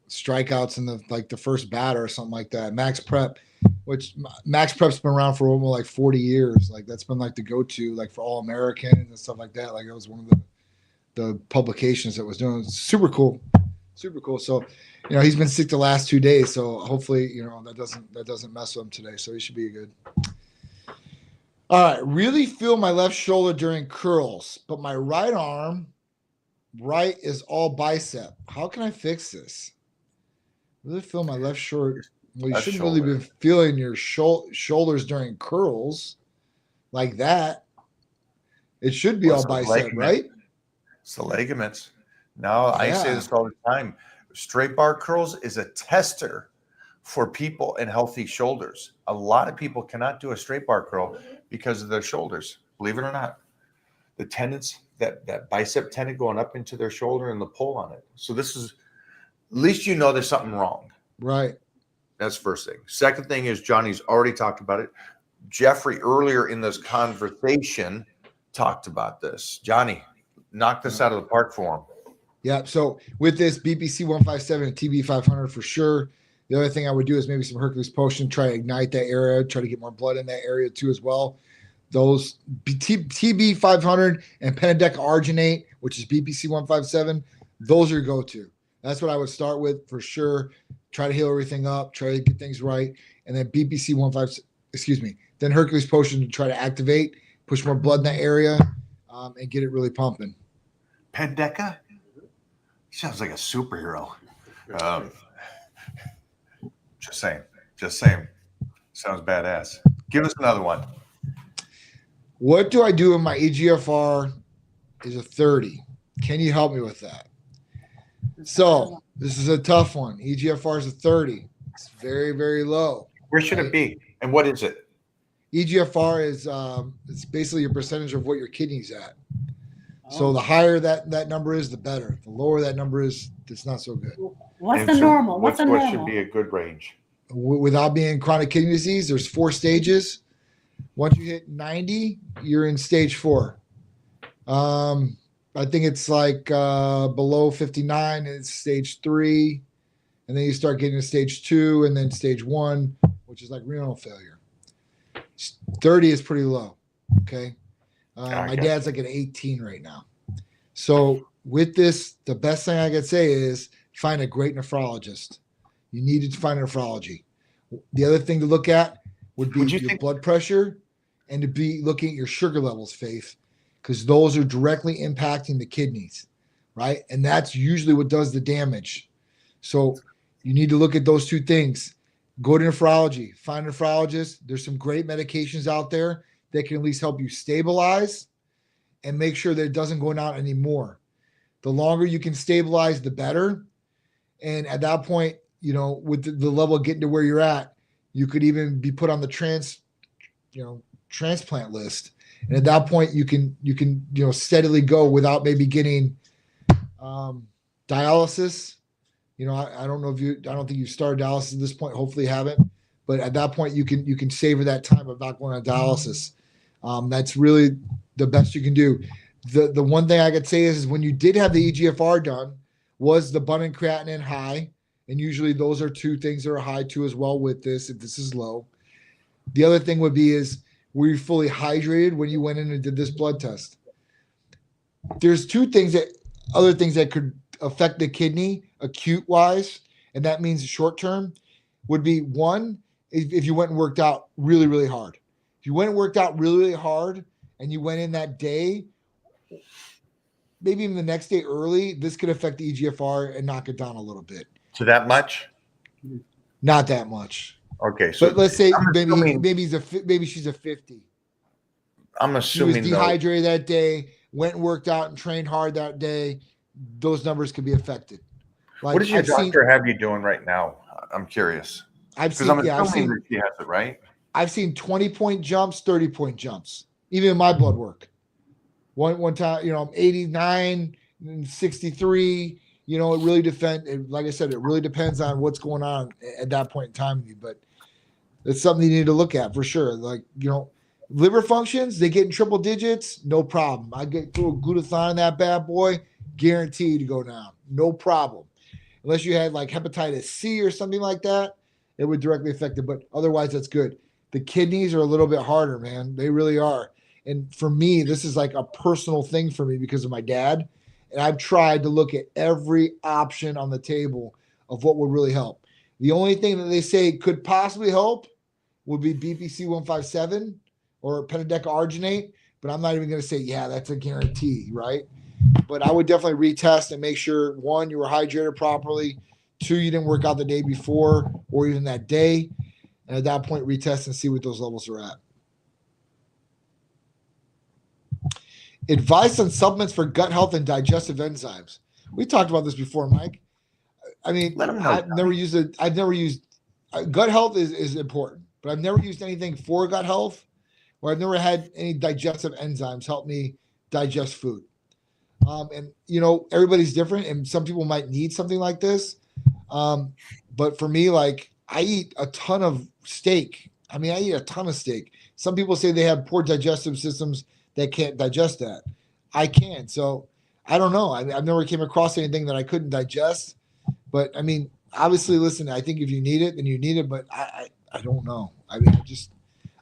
strikeouts in the first batter or something like that. Max Prep which Max Prep's been around for almost like 40 years. Like that's been like the go-to, like for All American and stuff like that. Like it was one of the publications that was doing. Super cool. So, he's been sick the last 2 days. So hopefully, that doesn't mess with him today. So he should be good. All right. Really feel my left shoulder during curls, but my right arm, right is all bicep. How can I fix this? Really feel my left shoulder. Well, you
Left
shouldn't
shoulder.
really be feeling your shoulders during curls like that. It should be
Well,
all
it's a
bicep,
ligament.
right?
It's the ligaments. No, I say
Yeah.
this all the time. Straight bar curls is a tester for people in healthy shoulders. A lot of people cannot do a straight bar curl because of their shoulders, believe it or not. The tendons, that bicep tendon going up into their shoulder and the pull on it. So this is, at least there's something wrong.
Right.
That's the first thing. Second thing is Johnny's already talked about it. Jeffrey earlier in this conversation talked about this. Johnny, knock this out of the park for him.
Yeah. So with this BPC 157 and TB 500 for sure. The other thing I would do is maybe some Hercules potion, try to ignite that area, try to get more blood in that area too as well. Those TB 500 and Pentadeca Arginate, which is BPC 157, those are your go-to. That's what I would start with for sure. Try to heal everything up, try to get things right, and then BPC 15, then Hercules potion to try to activate, push more blood in that area, and get it really pumping.
Pendeca? Sounds like a superhero. Just saying. Sounds badass. Give us another one.
What do I do when my EGFR is a 30? Can you help me with that? So this is a tough one. EGFR is a 30. It's very, very low.
Where should it be? And what is it?
EGFR is it's basically your percentage of what your kidney's at. So the higher that number is, the better. The lower that number is, it's not so good.
What's
And
the
so
normal? What's the
what
normal?
should be a good range?
Without being chronic kidney disease, there's 4 stages. Once you hit 90, you're in stage 4. I think it's like below 59, it's stage 3. And then you start getting to stage 2 and then stage 1, which is like renal failure. 30 is pretty low. Okay. My
Okay.
dad's like at 18 right now. So with this, the best thing I could say is find a great nephrologist. You need to find a nephrology. The other thing to look at would be
Would you
your
think-
blood pressure and to be looking at your sugar levels, Faith, because those are directly impacting the kidneys, right? And that's usually what does the damage. So you need to look at those 2 things. Go to nephrology, find a nephrologist. There's some great medications out there that can at least help you stabilize and make sure that it doesn't go down anymore. The longer you can stabilize, the better. And at that point, with the level getting to where you're at, you could even be put on the transplant list. And at that point, you can steadily go without maybe getting dialysis. I don't know I don't think you've started dialysis at this point. Hopefully you haven't. But at that point, you can savor that time of not going on dialysis. That's really the best you can do. The one thing I could say is when you did have the EGFR done, was the abundant creatinine high? And usually those are 2 things that are high too as well with this, if this is low. The other thing would be is, were you fully hydrated when you went in and did this blood test? There's other things that could affect the kidney acute wise, and that means short term would be 1, if you went and worked out really, really hard. If you went and worked out really, really hard and you went in that day, maybe even the next day early, this could affect the EGFR and knock it down a little bit.
To that much?
Not that much.
Okay. So
But let's say
I'm assuming-
maybe she's a 50.
I'm
She was
assuming though,
dehydrated that day, went and worked out and trained hard that day. Those numbers could be affected. Like
what does your
I've seen-
doctor have you doing right now? I'm curious.
I've
Because
seen,
I'm
yeah, I've
assuming
seen,
that she has it, right?
I've seen 20-point jumps, 30-point jumps, even in my blood work. One time, I'm 89, 63. It really like I said, it really depends on what's going on at that point in time with you. But it's something you need to look at for sure. Like, liver functions, they get in triple digits, no problem. I get through a glutathione in that bad boy, guaranteed to go down. No problem. Unless you had like hepatitis C or something like that, it would directly affect it. But otherwise, that's good. The kidneys are a little bit harder, man. They really are. And for me, this is like a personal thing for me because of my dad. And I've tried to look at every option on the table of what would really help. The only thing that they say could possibly help would be BPC 157 or pentodeca arginate. But I'm not even going to say, yeah, that's a guarantee, right? But I would definitely retest and make sure, one, you were hydrated properly. Two, you didn't work out the day before or even that day. And at that point, retest and see what those levels are at. Advice on supplements for gut health and digestive enzymes. We talked about this before, Mike. I mean,
Let 'em know,
I've never used it. I've never used gut health is important, but I've never used anything for gut health, or I've never had any digestive enzymes help me digest food. And you know, everybody's different, and some people might need something like this. But for me, like I eat a ton of steak. I mean, I eat a ton of steak. Some people say they have poor digestive systems that can't digest that. I can. So I don't know. I've never came across anything that I couldn't digest. But I mean, obviously, listen, I think if you need it, then you need it. But I don't know. I mean,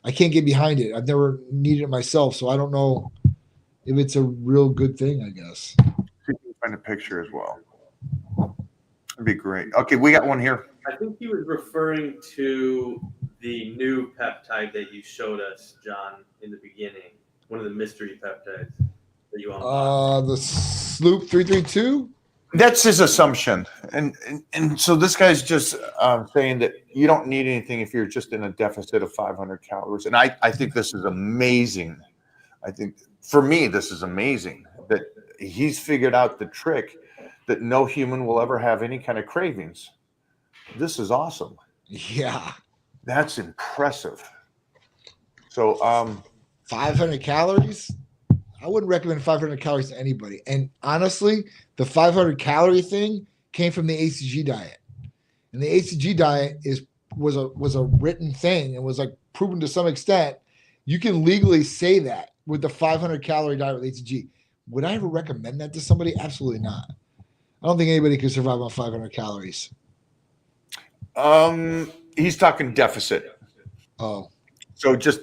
I can't get behind it. I've never needed it myself. So I don't know if it's a real good thing, I guess.
See if you can find a picture as well. That'd be great. Okay, we got one here.
I think he was referring to the new peptide that you showed us, John, in the beginning. One of the mystery peptides that you unlocked.
The Sloop 332.
That's his assumption, and so this guy's just saying that you don't need anything if you're just in a deficit of 500 calories. And I think this is amazing. I think for me this is amazing that he's figured out the trick that no human will ever have any kind of cravings. This is awesome.
Yeah.
That's impressive. So
500 calories. I wouldn't recommend 500 calories to anybody. And honestly, the 500 calorie thing came from the ACG diet. And the ACG diet was a written thing and was like proven to some extent. You can legally say that with the 500 calorie diet with ACG. Would I ever recommend that to somebody? Absolutely not. I don't think anybody could survive on 500 calories.
he's talking deficit.
Oh,
So just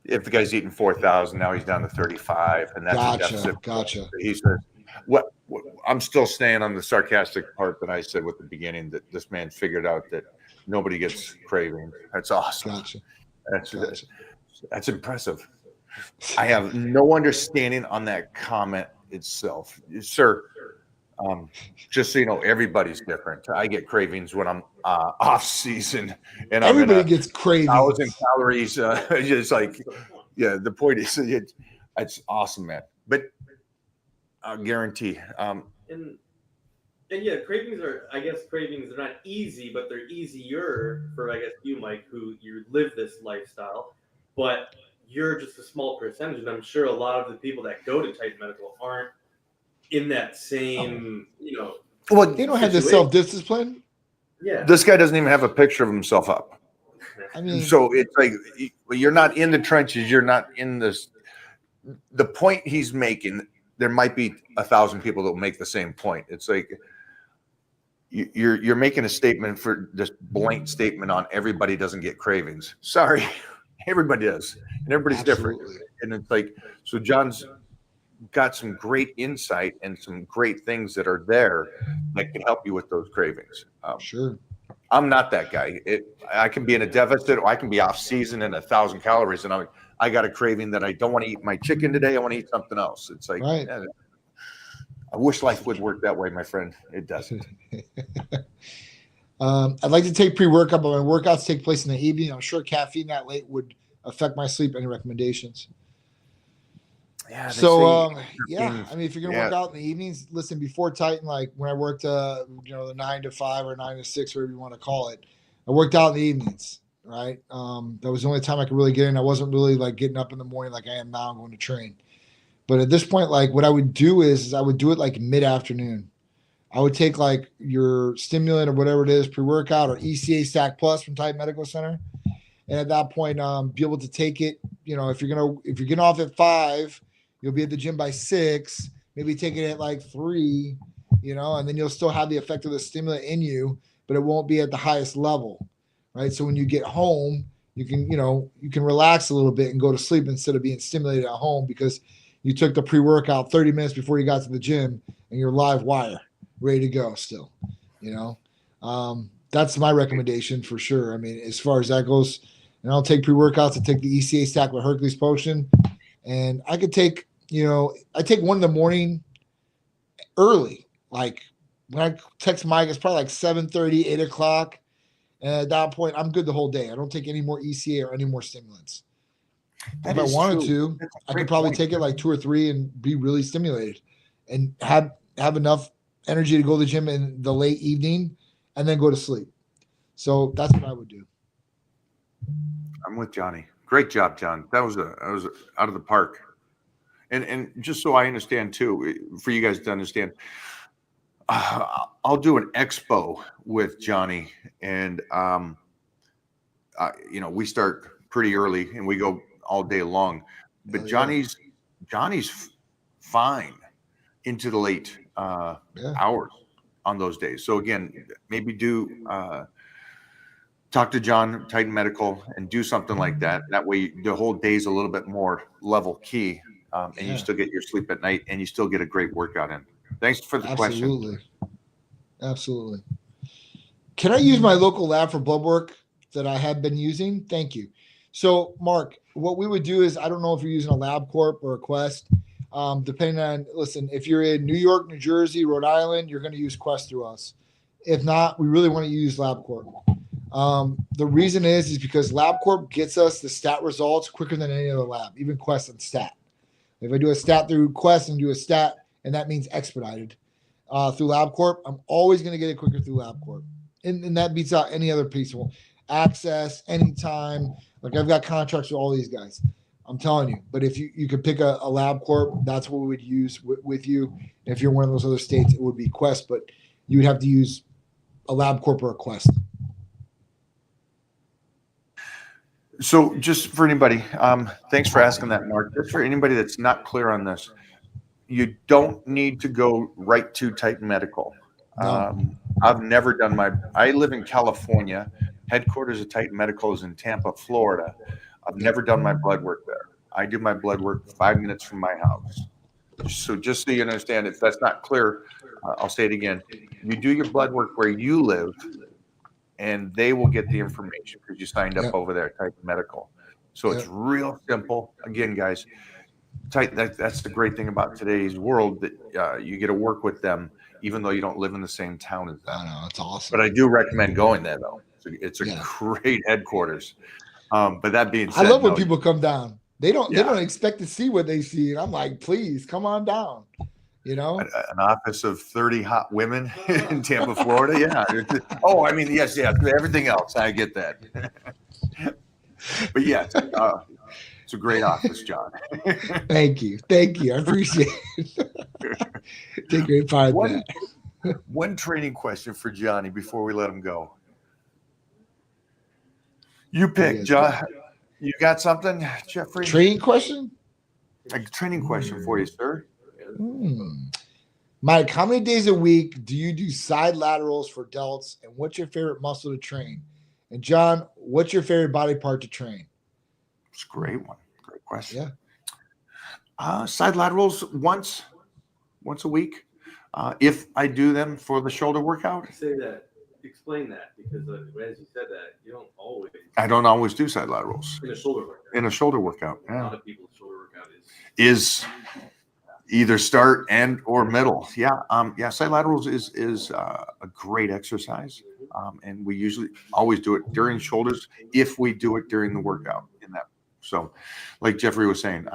if the guy's eating 4,000, now he's down to 35, and that's a deficit.
Gotcha.
He says, what I'm still staying on the sarcastic part that I said with the beginning, that this man figured out that nobody gets craving. That's awesome.
Gotcha.
That's impressive. I have no understanding on that comment itself, sir. Just so you know, everybody's different. I get cravings when I'm off season, and
Everybody gets cravings.
1,000 calories. Just like, yeah. The point is, it's awesome, man. But I guarantee.
And yeah, cravings are, I guess, cravings are not easy, but they're easier for, I guess, you, Mike, who you live this lifestyle. But you're just a small percentage, and I'm sure a lot of the people that go to Titan Medical aren't in that same,
Well,
They don't have the
situation.
self-discipline.
Yeah.
this guy doesn't even have a picture of himself up.
I mean,
So it's like you're not in the trenches. You're not in this. The point he's making, there might be 1,000 people that will make the same point. It's like you're making a statement for this blank statement on everybody doesn't get cravings. Sorry, everybody does, and everybody's different.
absolutely.
And it's like, so John's got some great insight and some great things that are there that can help you with those cravings.
Sure.
I'm not that guy. I can be in a deficit, or I can be off season and 1,000 calories, and I got a craving that I don't want to eat my chicken today. I want to eat something else. It's like,
Right.
yeah, I wish life would work that way, my friend. It doesn't.
I'd like to take pre-workout, but my workouts take place in the evening. I'm sure caffeine that late would affect my sleep. Any recommendations?
Yeah.
So,
say
yeah,
caffeine's-
I mean, if you're gonna
yeah.
work out in the evenings, listen, before Titan, like when I worked, the 9 to 5 or 9 to 6, whatever you want to call it, I worked out in the evenings, right? That was the only time I could really get in. I wasn't really like getting up in the morning like I am now. I'm going to train. But at this point, like what I would do is I would do it like mid-afternoon. I would take like your stimulant or whatever it is, pre-workout or ECA Stack Plus from Titan Medical Center. And at that point, be able to take it, if you're getting off at 5, you'll be at the gym by 6, maybe take it at like 3, and then you'll still have the effect of the stimulant in you, but it won't be at the highest level, right? So when you get home, you can relax a little bit and go to sleep instead of being stimulated at home because you took the pre-workout 30 minutes before you got to the gym and you're live wire, ready to go still, That's my recommendation for sure. I mean, as far as that goes, and I'll take pre-workouts. I take the ECA stack with Hercules Potion, and I could take, I take one in the morning early. Like when I text Mike, it's probably like 7:30, 8 o'clock. And at that point, I'm good the whole day. I don't take any more ECA or any more stimulants. If I wanted to, I could probably take it like 2 or 3 and be really stimulated and have enough energy to go to the gym in the late evening and then go to sleep. So that's what I would do.
I'm with Johnny. Great job, John. That was out of the park. And just so I understand too, for you guys to understand, I'll do an expo with Johnny, and we start pretty early and we go all day long. But Johnny's fine into the late hours on those days. So again, maybe talk to John, Titan Medical, and do something like that. That way, the whole day's a little bit more level key, and you still get your sleep at night, and you still get a great workout in. Thanks for the question.
Absolutely. Can I use my local lab for blood work that I have been using? Thank you. So, Mark, what we would do is, I don't know if you're using a LabCorp or a Quest, depending on, listen, if you're in New York, New Jersey, Rhode Island, you're going to use Quest through us. If not, we really want to use LabCorp. The reason is because LabCorp gets us the stat results quicker than any other lab, even Quest and stat. If I do a stat through Quest and do a stat, and that means expedited through LabCorp, I'm always going to get it quicker through LabCorp. And that beats out any other piece. Well, access, anytime. Like I've got contracts with all these guys. I'm telling you. But if you could pick a LabCorp, that's what we would use with you. If you're in one of those other states, it would be Quest, but you would have to use a LabCorp or a Quest.
So just for anybody, thanks for asking that, Mark. Just for anybody that's not clear on this, you don't need to go right to Titan Medical.
No.
I've never done I live in California. Headquarters of Titan Medical is in Tampa, Florida. I've never done my blood work there. I do my blood work 5 minutes from my house. So just so you understand, if that's not clear, I'll say it again. You do your blood work where you live, and they will get the information because you signed up over there at Titan Medical. So it's real simple. Again, guys, that's the great thing about today's world, that you get to work with them even though you don't live in the same town as them.
I know, it's awesome.
But I do recommend going there, though. It's a great headquarters. But that being said,
I love when people come down. They don't expect to see what they see. And I'm like, please come on down. An
office of 30 hot women in Tampa, Florida. Yeah. Oh, I mean, yes. Everything else, I get that. But yeah, it's a great office, John.
Thank you. I appreciate it. Take great pride in that.
One training question for Johnny before we let him go. You pick, John. You got something, Jeffrey?
Training question?
A training question for you, sir.
Mike, how many days a week do you do side laterals for delts, and what's your favorite muscle to train? And John, what's your favorite body part to train?
It's a great one. Great question.
Yeah.
Side laterals once a week. If I do them for the shoulder workout.
Explain that, because as you said that, you don't always.
I don't always do side laterals.
In a shoulder workout.
In a shoulder workout.
A lot of people's shoulder workout
is either start and or middle. Side laterals is a great exercise, and we usually always do it during shoulders if we do it during the workout. So like Jeffrey was saying,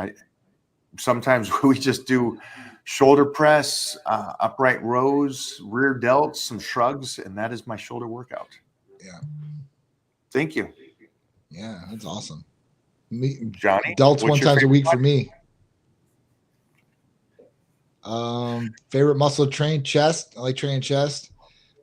sometimes we just do shoulder press, upright rows, rear delts, some shrugs, and that is my shoulder workout.
Yeah.
Thank you.
Yeah, that's awesome.
Johnny,
delts one time a week for me. Favorite muscle to train? Chest. I like training chest.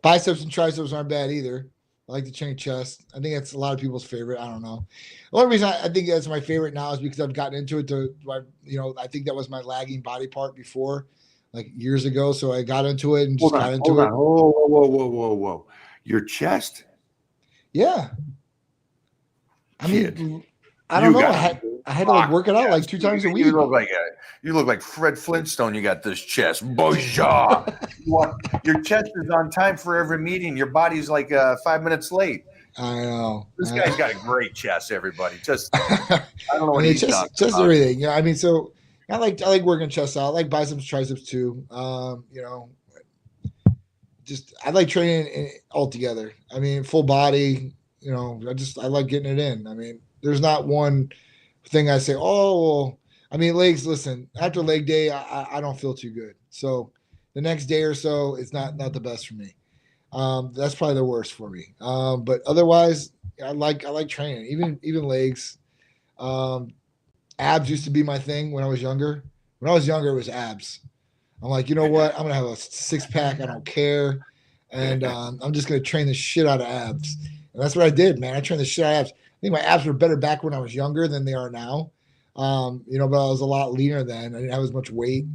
Biceps and triceps aren't bad either. I like to train chest. I think that's a lot of people's favorite. I don't know. The only reason I think that's my favorite now is because I've gotten into it I think that was my lagging body part before, like years ago. So I got into it and just got into it.
Whoa. Your chest?
Yeah. I
kid.
mean, I don't
You
know.
got
I had to like
fuck
work it out like
chest.
2 times a week.
You look like Fred Flintstone. You got this chest. Boja. Your chest is on time for every meeting. Your body's like 5 minutes late.
I know.
This guy's got a great chest, everybody. Just I don't know
I
what
mean,
he's
just
talking about.
everything. I mean, so I like working chest out. I like biceps, triceps too. Just I like training all together. I mean, full body. I like getting it in. I mean, there's not one thing I say. Oh, well, I mean, legs. Listen, after leg day, I don't feel too good. So the next day or so, it's not the best for me. That's probably the worst for me. But otherwise, I like training, even legs. Abs used to be my thing when I was younger. When I was younger, it was abs. I'm like, you know what? I'm gonna have a 6-pack. I don't care, and I'm just gonna train the shit out of abs. And that's what I did, man. I trained the shit out of abs. I think my abs were better back when I was younger than they are now. But I was a lot leaner then. I didn't have as much weight.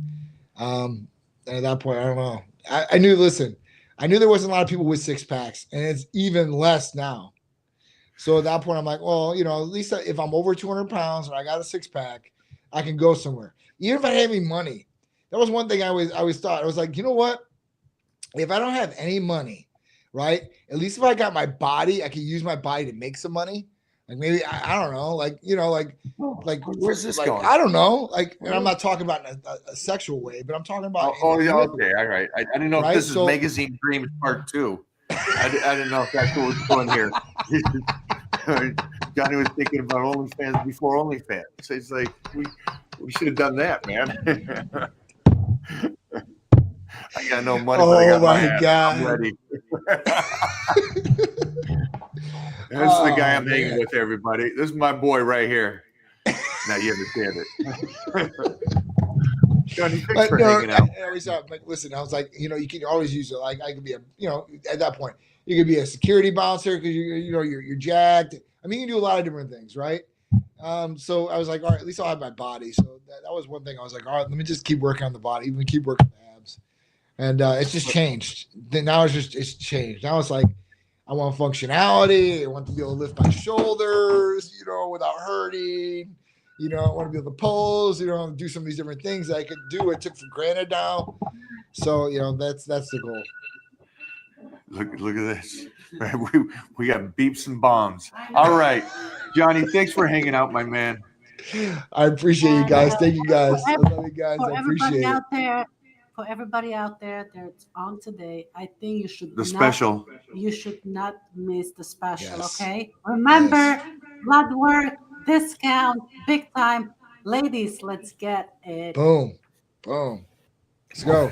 And at that point, I don't know. I knew. Listen, I knew there wasn't a lot of people with 6-packs, and it's even less now. So at that point, I'm like, well, at least if I'm over 200 pounds and I got a 6-pack, I can go somewhere. Even if I didn't have any money, that was one thing I always thought. I was like, you know what? If I don't have any money, right? At least if I got my body, I can use my body to make some money. Like maybe I don't know,
Where's this going?
I don't know, and I'm not talking about in a sexual way, but I'm talking about.
Okay, all right. I didn't know if this is Magazine Dreams Part 2. I didn't know if that's what was going here. Johnny was thinking about OnlyFans before OnlyFans. So it's like we should have done that, man. I got no money, but I got my God. I'm ready. This is the guy I'm hanging with, everybody. This is my boy right here. Now you understand it. Johnny, thanks for hanging out.
Listen, I was like, you can always use it. Like I could be at that point, you could be a security bouncer because you're jacked. I mean, you can do a lot of different things, right? So I was like, all right, at least I'll have my body. So that was one thing. I was like, all right, let me just keep working on the body, even keep working on the abs. And it's just changed. Now it's changed. Now it's like I want functionality. I want to be able to lift my shoulders, without hurting. I want to be able to pose, do some of these different things that I could do. I took for granted now. So, that's the goal.
Look at this. We got beeps and bombs. All right. Johnny, thanks for hanging out, my man.
I appreciate you guys. Thank you guys. I love you guys. I appreciate it.
For everybody out there that's on today, I think you should
special.
You should not miss the special.
Yes.
Okay. Remember, blood work, discount, big time. Ladies, let's get it.
Boom. Let's go.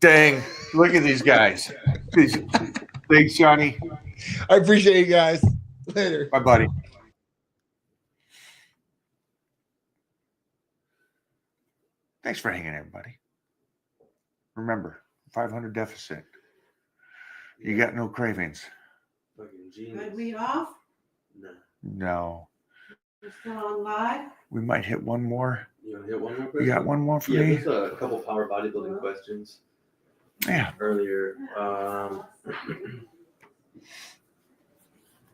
Dang. Look at these guys. Thanks, Johnny.
I appreciate you guys. Later.
Bye, buddy. Thanks for hanging, everybody. Remember, 500 deficit. You got no cravings.
Are we off?
No.
We're still on live?
We might hit one more.
You want to hit one more
You
question?
got one more for
Yeah,
me?
there's a couple power bodybuilding questions
Yeah.
earlier.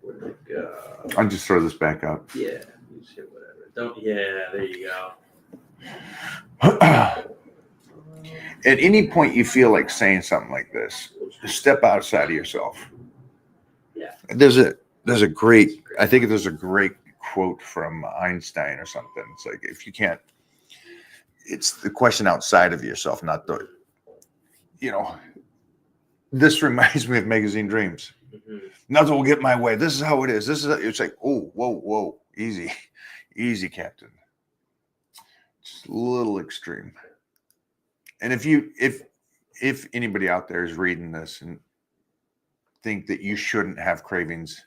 Where'd it go?
I'll just throw this back up.
Yeah, you just hit whatever. There you go.
At any point you feel like saying something like this, just step outside of yourself.
Yeah.
There's a great quote from Einstein or something. It's like, if you can't, it's the question outside of yourself, not the, this reminds me of Magazine Dreams.
Mm-hmm.
Nothing will get my way. This is how it is. It's like, oh, whoa, easy, Captain. Just a little extreme. And if anybody out there is reading this and think that you shouldn't have cravings,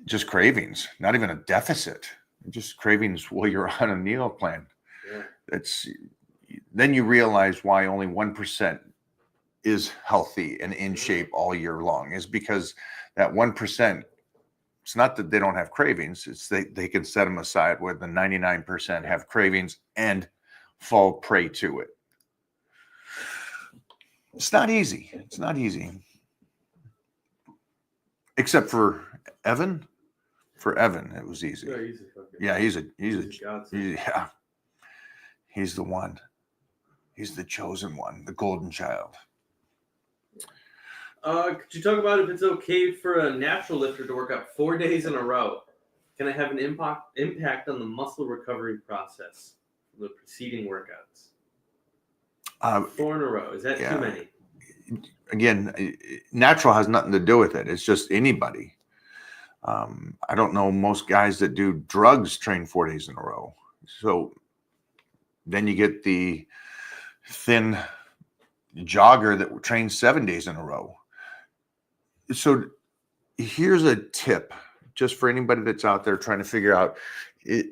just cravings, not even a deficit, just cravings while you're on a meal plan. Yeah. Then you realize why only 1% is healthy and in shape all year long, is because that 1%, it's not that they don't have cravings, it's they can set them aside, where the 99% have cravings and fall prey to it. It's not easy. Except for Evan For Evan, it was easy.
Very easy. Fucking.
Yeah, he's a
godsend.
yeah. He's the one. He's the chosen one, the golden child.
Could you talk about if it's okay for a natural lifter to work out 4 days in a row? Can I have an impact on the muscle recovery process from the preceding workouts? 4 in a row. Is that
yeah.
too many?
Again, natural has nothing to do with it. It's just anybody. I don't know most guys that do drugs train 4 days in a row. So then you get the thin jogger that trains 7 days in a row. So here's a tip just for anybody that's out there trying to figure out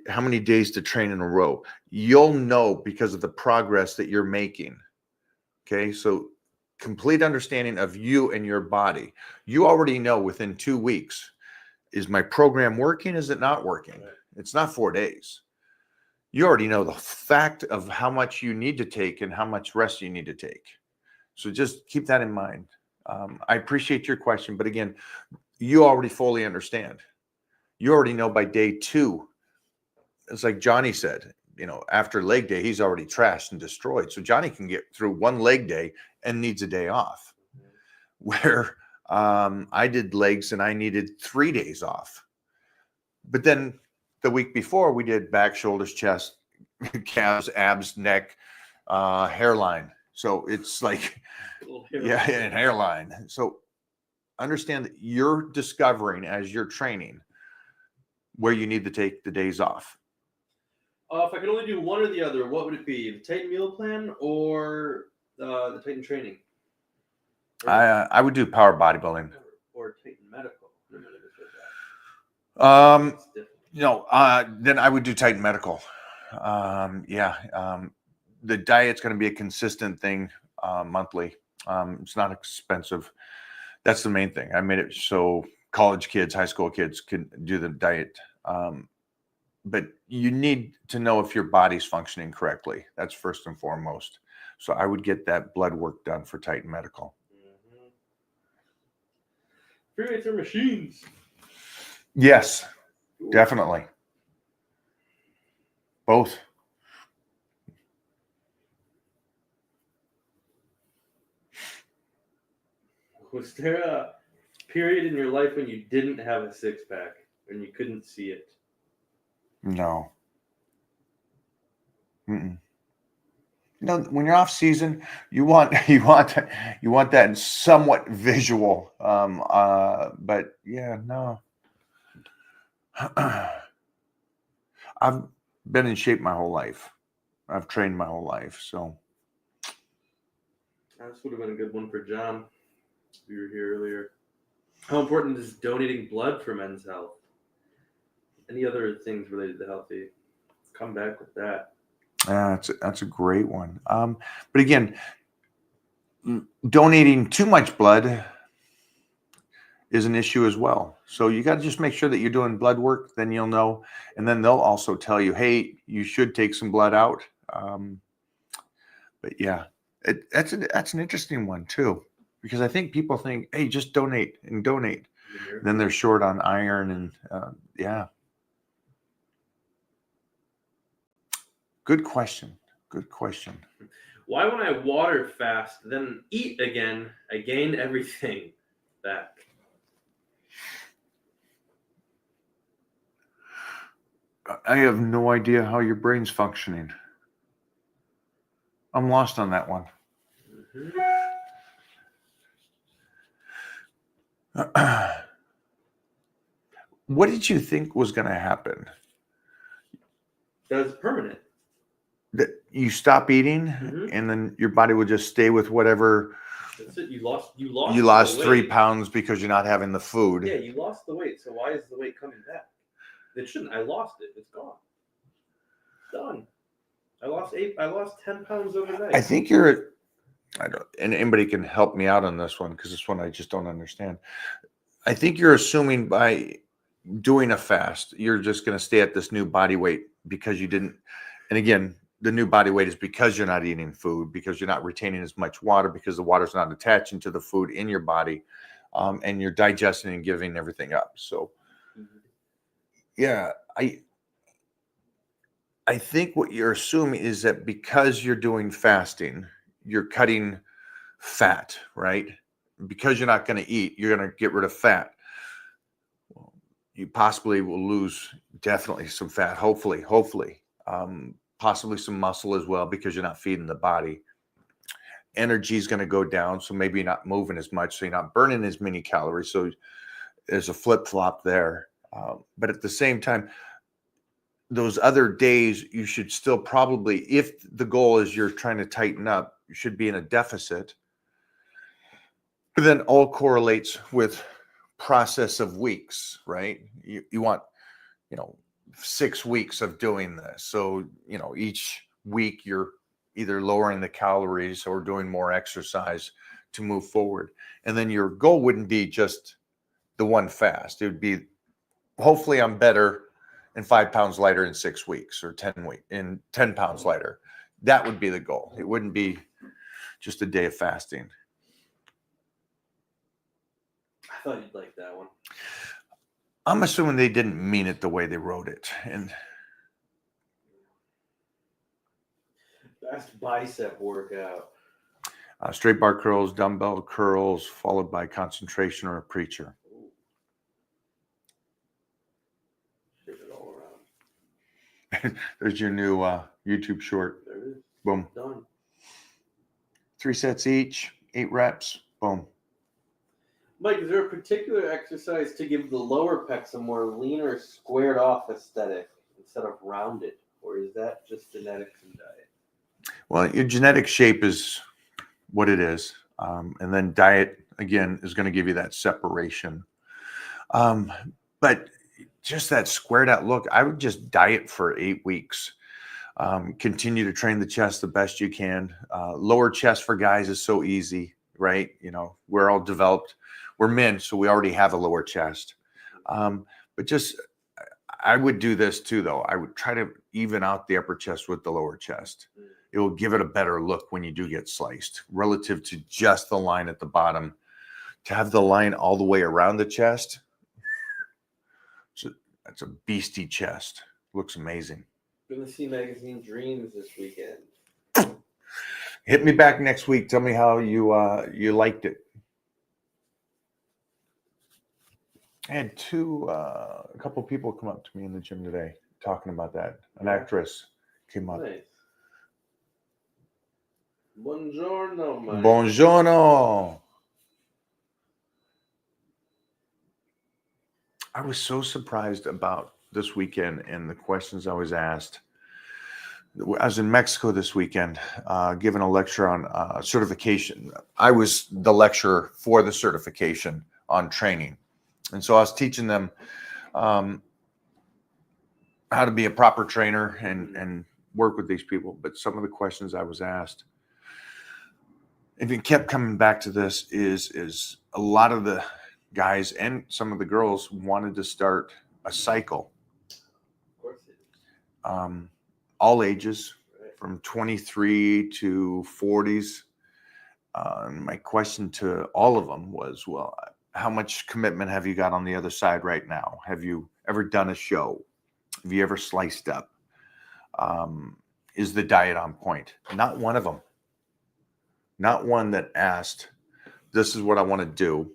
how many days to train in a row. You'll know because of the progress that you're making. Okay, so complete understanding of you and your body. You already know within 2 weeks, is my program working? Is it not working? It's not 4 days. You already know the fact of how much you need to take and how much rest you need to take. So just keep that in mind. I appreciate your question, but again, you already fully understand. You already know by day 2. It's like Johnny said, after leg day, he's already trashed and destroyed. So Johnny can get through 1 leg day and needs a day off. Where I did legs and I needed 3 days off. But then the week before we did back, shoulders, chest, calves, abs, neck, hairline. So it's like, yeah, and hairline. So understand that you're discovering as you're training where you need to take the days off.
If I could only do one or the other, what would it be? The Titan meal plan or the Titan training?
I would do power bodybuilding.
Or Titan medical.
Then I would do Titan medical. The diet's going to be a consistent thing monthly. It's not expensive. That's the main thing. I made it so college kids, high school kids can do the diet. But you need to know if your body's functioning correctly. That's first and foremost. So I would get that blood work done for Titan Medical.
Free weights are machines.
Yes, definitely. Both.
Was there a period in your life when you didn't have a 6-pack and you couldn't see it?
No. Mm-mm. When you're off season, you want that somewhat visual. But yeah, no. I've been in shape my whole life. I've trained my whole life, so.
This would have been a good one for John. We were here earlier. How important is donating blood for men's health? Any other things related to healthy? Come back with that.
That's a great one. But again, donating too much blood is an issue as well. So you got to just make sure that you're doing blood work. Then you'll know, and then they'll also tell you, hey, you should take some blood out. But yeah, that's an interesting one too, because I think people think, hey, just donate and donate. Then they're short on iron and yeah. Good question. Good question.
Why, when I water fast, then eat again, I gain everything back?
I have no idea how your brain's functioning. I'm lost on that one. What did you think was going to happen?
That's permanent.
That you stop eating and then your body will just stay with whatever.
That's it. You lost the
3
weight.
pounds because you're not having the food.
Yeah, you lost the weight. So why is the weight coming back? It shouldn't. I lost it. It's gone. Done. I lost 10 pounds overnight.
I think and anybody can help me out on this one because this one I just don't understand. I think you're assuming by doing a fast, you're just going to stay at this new body weight because you didn't. And again, the new body weight is because you're not eating food, because you're not retaining as much water, because the water's not attaching to the food in your body, and you're digesting and giving everything up. So Yeah, I think what you're assuming is that because you're doing fasting, you're cutting fat, right? Because you're not going to eat, you're going to get rid of fat. Well, you possibly will lose definitely some fat, hopefully, possibly some muscle as well because you're not feeding the body. Energy is going to go down, so maybe you're not moving as much, so you're not burning as many calories. So there's a flip flop there. But at the same time, those other days, you should still probably, if the goal is you're trying to tighten up, you should be in a deficit. But then all correlates with process of weeks, right? You want, 6 weeks of doing this. So, each week you're either lowering the calories or doing more exercise to move forward. And then your goal wouldn't be just the one fast. It would be, hopefully I'm better and 5 pounds lighter in 6 weeks, or 10 pounds lighter. That would be the goal. It wouldn't be just a day of fasting.
I thought you'd like that one.
I'm assuming they didn't mean it the way they wrote it. And
Best bicep workout.
straight bar curls, dumbbell curls, followed by concentration or a preacher.
Ooh. Shake it all around.
There's your new YouTube short.
There it is.
Boom.
Done.
3 sets each, 8 reps. Boom.
Mike, is there a particular exercise to give the lower pecs a more leaner, squared off aesthetic instead of rounded? Or is that just genetics and diet?
Well, your genetic shape is what it is. And then diet, again, is going to give you that separation. But just that squared out look, I would just diet for 8 weeks. Continue to train the chest the best you can. Lower chest for guys is so easy, right? We're all developed. We're men, so we already have a lower chest. But just, I would do this too, though. I would try to even out the upper chest with the lower chest. It will give it a better look when you do get sliced relative to just the line at the bottom. To have the line all the way around the chest, that's a beastie chest. Looks amazing.
Going to see Magazine Dreams this weekend.
Hit me back next week. Tell me how you liked it. I had a couple people come up to me in the gym today talking about that. An actress came up.
Nice. Buongiorno, Mike.
Buongiorno. I was so surprised about this weekend and the questions I was asked. I was in Mexico this weekend, giving a lecture on certification. I was the lecturer for the certification on training. And so I was teaching them how to be a proper trainer and work with these people. But some of the questions I was asked, and it kept coming back to this, is a lot of the guys and some of the girls wanted to start a cycle.
Of course it is.
All ages,
Right.
from 23 to 40s. And my question to all of them was, well, how much commitment have you got on the other side right now? Have you ever done a show? Have you ever sliced up? Is the diet on point? Not one of them. Not one that asked, this is what I want to do.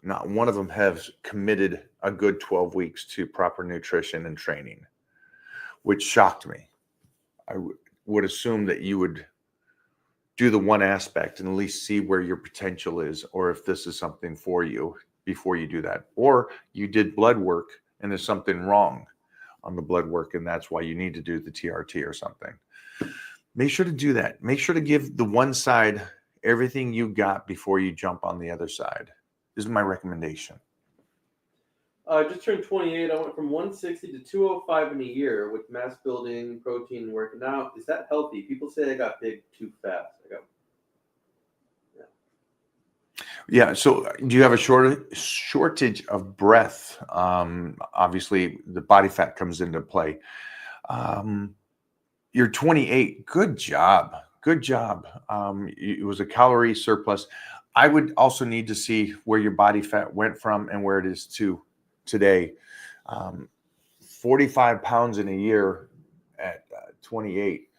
Not one of them has committed a good 12 weeks to proper nutrition and training, which shocked me. I would assume that you would do the one aspect and at least see where your potential is, or if this is something for you before you do that. Or you did blood work and there's something wrong on the blood work, and that's why you need to do the TRT or something. Make sure to do that. Make sure to give the one side everything you got before you jump on the other side. This is my recommendation.
I just turned 28. I went from 160 to 205 in a year with mass building, protein, and working out. Is that healthy? People say I got big too fast.
Yeah. So do you have a shortage of breath? Obviously, the body fat comes into play. You're 28. Good job. Good job. It was a calorie surplus. I would also need to see where your body fat went from and where it is to today. 45 pounds in a year at 28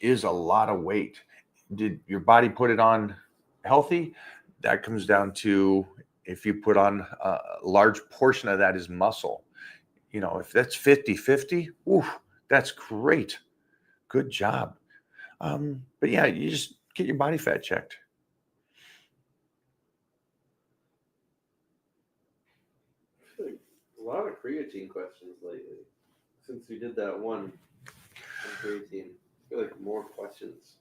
is a lot of weight. Did your body put it on healthy? That comes down to if you put on a large portion of that is muscle. You know, if that's 50-50, ooh, that's great. Good job. But yeah, you just get your body fat checked.
A lot of creatine questions lately. Since we did that one on creatine, I feel like more questions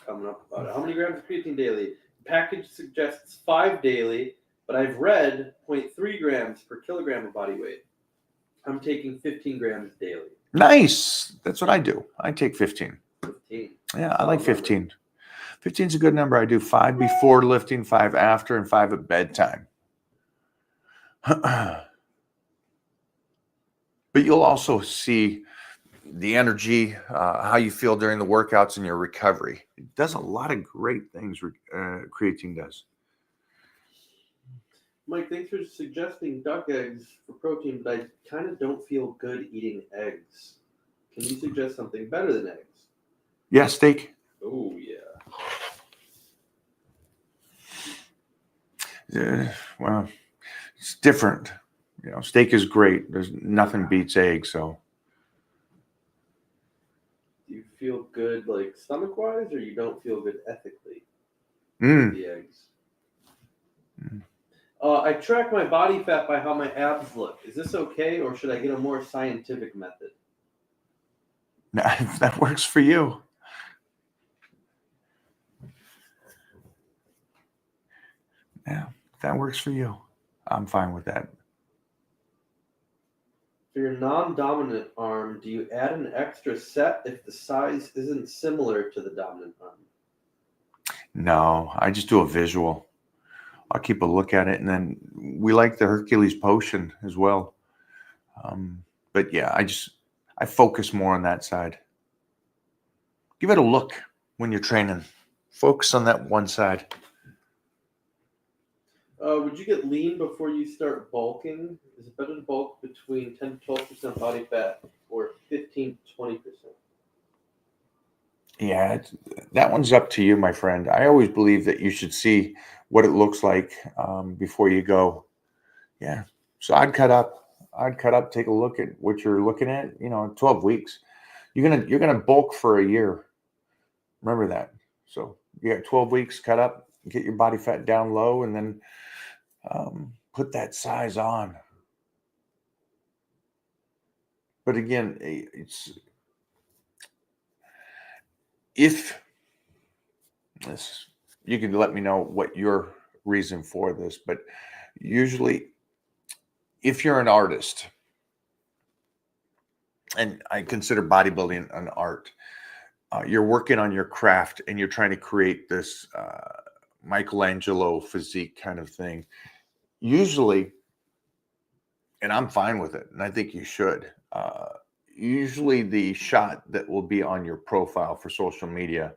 coming up about it. How many grams of creatine daily? Package suggests 5 daily, but I've read 0.3 grams per kilogram of body weight. I'm taking 15 grams daily.
Nice. That's what I do. I take 15.
15.
Yeah, I like 15. 15 is a good number. I do 5 before lifting, 5 after, and 5 at bedtime. But you'll also see the energy, how you feel during the workouts and your recovery. It does a lot of great things, creatine does.
Mike, thanks for suggesting duck eggs for protein, but I kind of don't feel good eating eggs. Can you suggest something better than eggs?
Yeah, steak.
Oh, yeah.
Well, it's different. You know, steak is great. There's nothing beats egg. So
Do you feel good, like, stomach-wise, or you don't feel good ethically
Mm.
with the eggs? I track my body fat by how my abs look. Is this okay, or should I get a more scientific method?
If that works for you. Yeah, if that works for you, I'm fine with that.
For your non-dominant arm, do you add an extra set if the size isn't similar to the dominant arm?
No, I just do a visual. I'll keep a look at it, and then we like the Hercules potion as well. But yeah, I focus more on that side. Give it a look when you're training. Focus on that one side.
Would you get lean before you start bulking? Is it better to bulk between 10 to 12% body fat or 15 to 20%?
Yeah, that one's up to you, my friend. I always believe that you should see what it looks like before you go. Yeah, so I'd cut up, take a look at what you're looking at. You know, 12 weeks. You're gonna bulk for a year. Remember that. So you got 12 weeks, cut up, get your body fat down low, and then put that size on. But again, it's if this, you can let me know what your reason for this, but usually if you're an artist, and I consider bodybuilding an art, you're working on your craft and you're trying to create this Michelangelo physique kind of thing. Usually, and I'm fine with it, and I think you should, usually the shot that will be on your profile for social media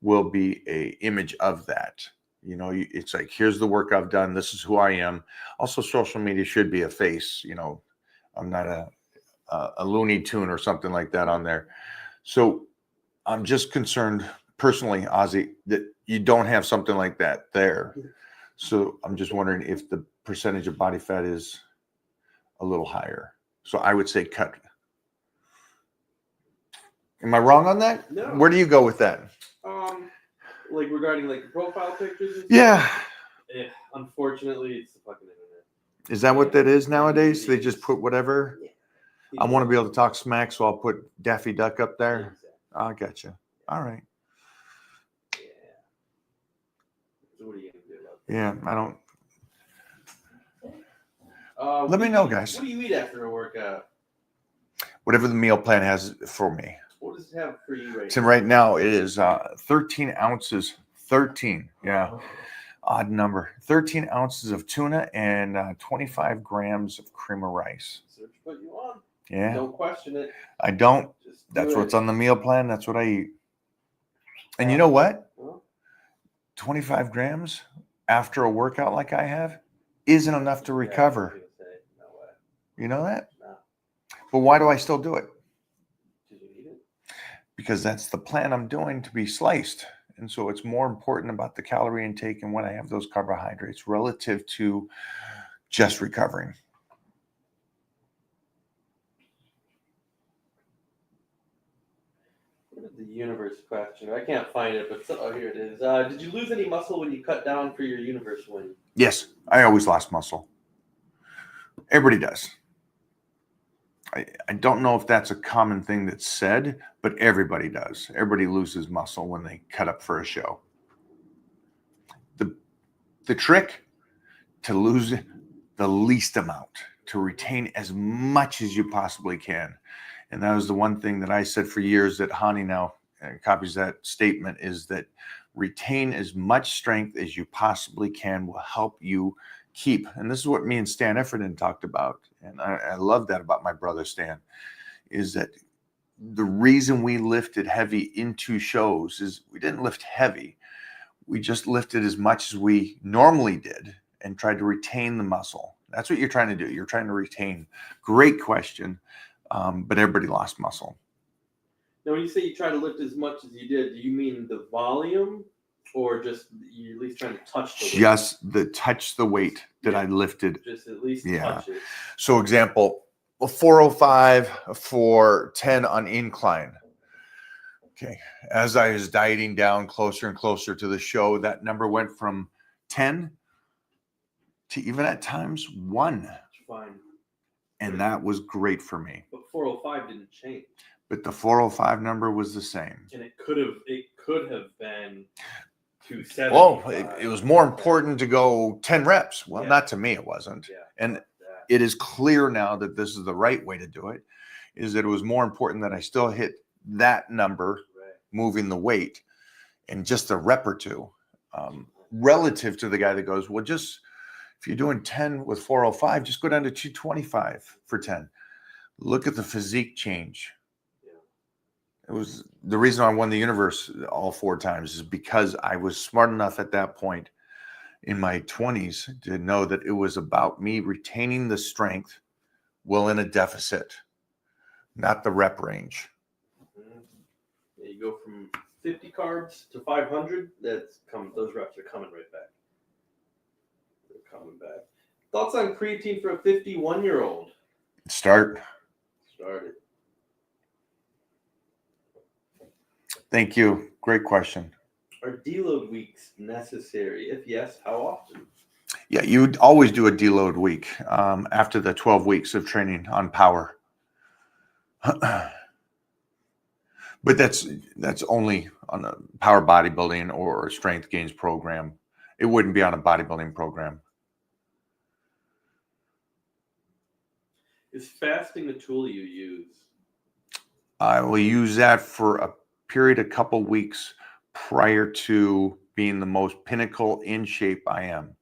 will be a image of that. You know, it's like, here's the work I've done. This is who I am. Also, social media should be a face. You know, I'm not a Looney Tune or something like that on there. So I'm just concerned personally, Ozzy, that you don't have something like that there. So I'm just wondering if the percentage of body fat is a little higher. So I would say cut. Am I wrong on that?
No.
Where do you go with that?
Like regarding like the profile pictures and stuff?
Yeah.
Yeah, unfortunately, it's the fucking internet.
Is that what that is nowadays? They just put whatever?
Yeah.
I want to be able to talk smack, so I'll put Daffy Duck up there.
Exactly.
I gotcha. All right.
Yeah. So what are you gonna do about
Yeah, I don't.
that?
Let me know, guys.
What do you eat after a workout?
Whatever the meal plan has for me.
What does it have for you right
So
now?
right now it is 13 ounces. 13. Yeah. Odd number. 13 ounces of tuna and 25 grams of cream of rice.
Search put you on.
Yeah.
Don't question it.
I don't.
Just do
That's
it.
what's on the meal plan. That's what I eat. And you know what?
Well,
25 grams after a workout like I have isn't enough to
yeah, I was
recover.
gonna say, no way.
You know that?
No.
But why do I still do it?
Do you need it?
Because that's the plan I'm doing to be sliced. And so it's more important about the calorie intake and when I have those carbohydrates relative to just recovering.
What is the universe question? I can't find it, but oh, here it is. Did you lose any muscle when you cut down for your universe win?
Yes, I always lost muscle. Everybody does. I don't know if that's a common thing that's said, but everybody does. Everybody loses muscle when they cut up for a show. The trick to lose the least amount, to retain as much as you possibly can. And that was the one thing that I said for years that Hani now copies that statement, is that retain as much strength as you possibly can will help you keep. And this is what me and Stan Effernan talked about. And I love that about my brother Stan, is that the reason we lifted heavy into shows is we didn't lift heavy. We just lifted as much as we normally did and tried to retain the muscle. That's what you're trying to do. You're trying to retain. Great question. But everybody lost muscle.
Now, when you say you try to lift as much as you did, do you mean the volume, or just you're at least trying to touch the weight?
Just touch the weight that I lifted.
Just at least
Yeah.
touch it.
So example, a 405 for 10 on incline. Okay. As I was dieting down closer and closer to the show, that number went from 10 to even at times 1.
It's fine.
And that was great for me.
But 405 didn't change.
But the 405 number was the same.
And it could have been 270.
Oh, it was more important to go 10 reps. Well,
Yeah.
not to me, it wasn't.
Yeah.
And
that.
it is clear now that this is the right way to do it, is that it was more important that I still hit that number,
Right.
moving the weight, and just a rep or two, relative to the guy that goes, well, just if you're doing 10 with 405, just go down to 225 for 10. Look at the physique change.
Yeah.
It was the reason I won the universe all 4 times, is because I was smart enough at that point in my 20s to know that it was about me retaining the strength while in a deficit, not the rep range.
Mhm. Yeah, you go from 50 carbs to 500. Those reps are coming right back. They're coming back. Thoughts on creatine for a 51-year-old?
Start.
Started.
Thank you. Great question.
Are deload weeks necessary? If yes, how often?
Yeah, you'd always do a deload week after the 12 weeks of training on power. But that's only on a power bodybuilding or a strength gains program. It wouldn't be on a bodybuilding program.
Is fasting the tool you use?
I will use that for a period, a couple weeks prior to being the most pinnacle in shape I am.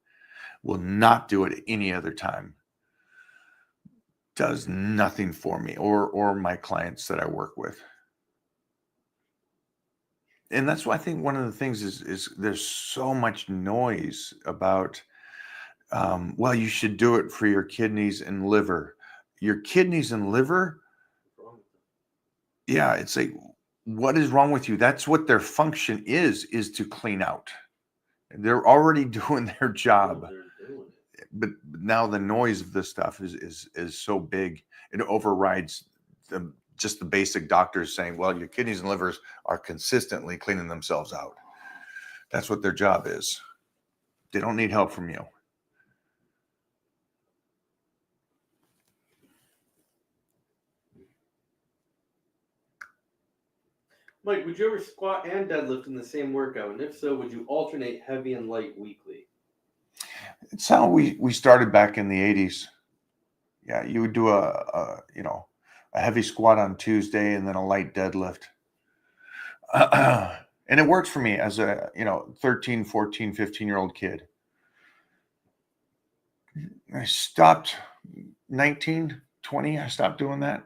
Will not do it any other time. Does nothing for me or my clients that I work with. And that's why I think one of the things is there's so much noise about, well, you should do it for your kidneys and liver. Your kidneys and liver, yeah, it's like, what is wrong with you? That's what their function is to clean out. They're already doing their job.
They're doing it.
But now the noise of this stuff is so big, it overrides just the basic doctors saying, well, your kidneys and livers are consistently cleaning themselves out. That's what their job is. They don't need help from you.
Mike, would you ever squat and deadlift in the same workout? And if so, would you alternate heavy and light weekly?
It's how we started back in the 80s. Yeah, you would do a heavy squat on Tuesday and then a light deadlift. And it works for me as a 13, 14, 15-year-old kid. I stopped 19, 20. I stopped doing that.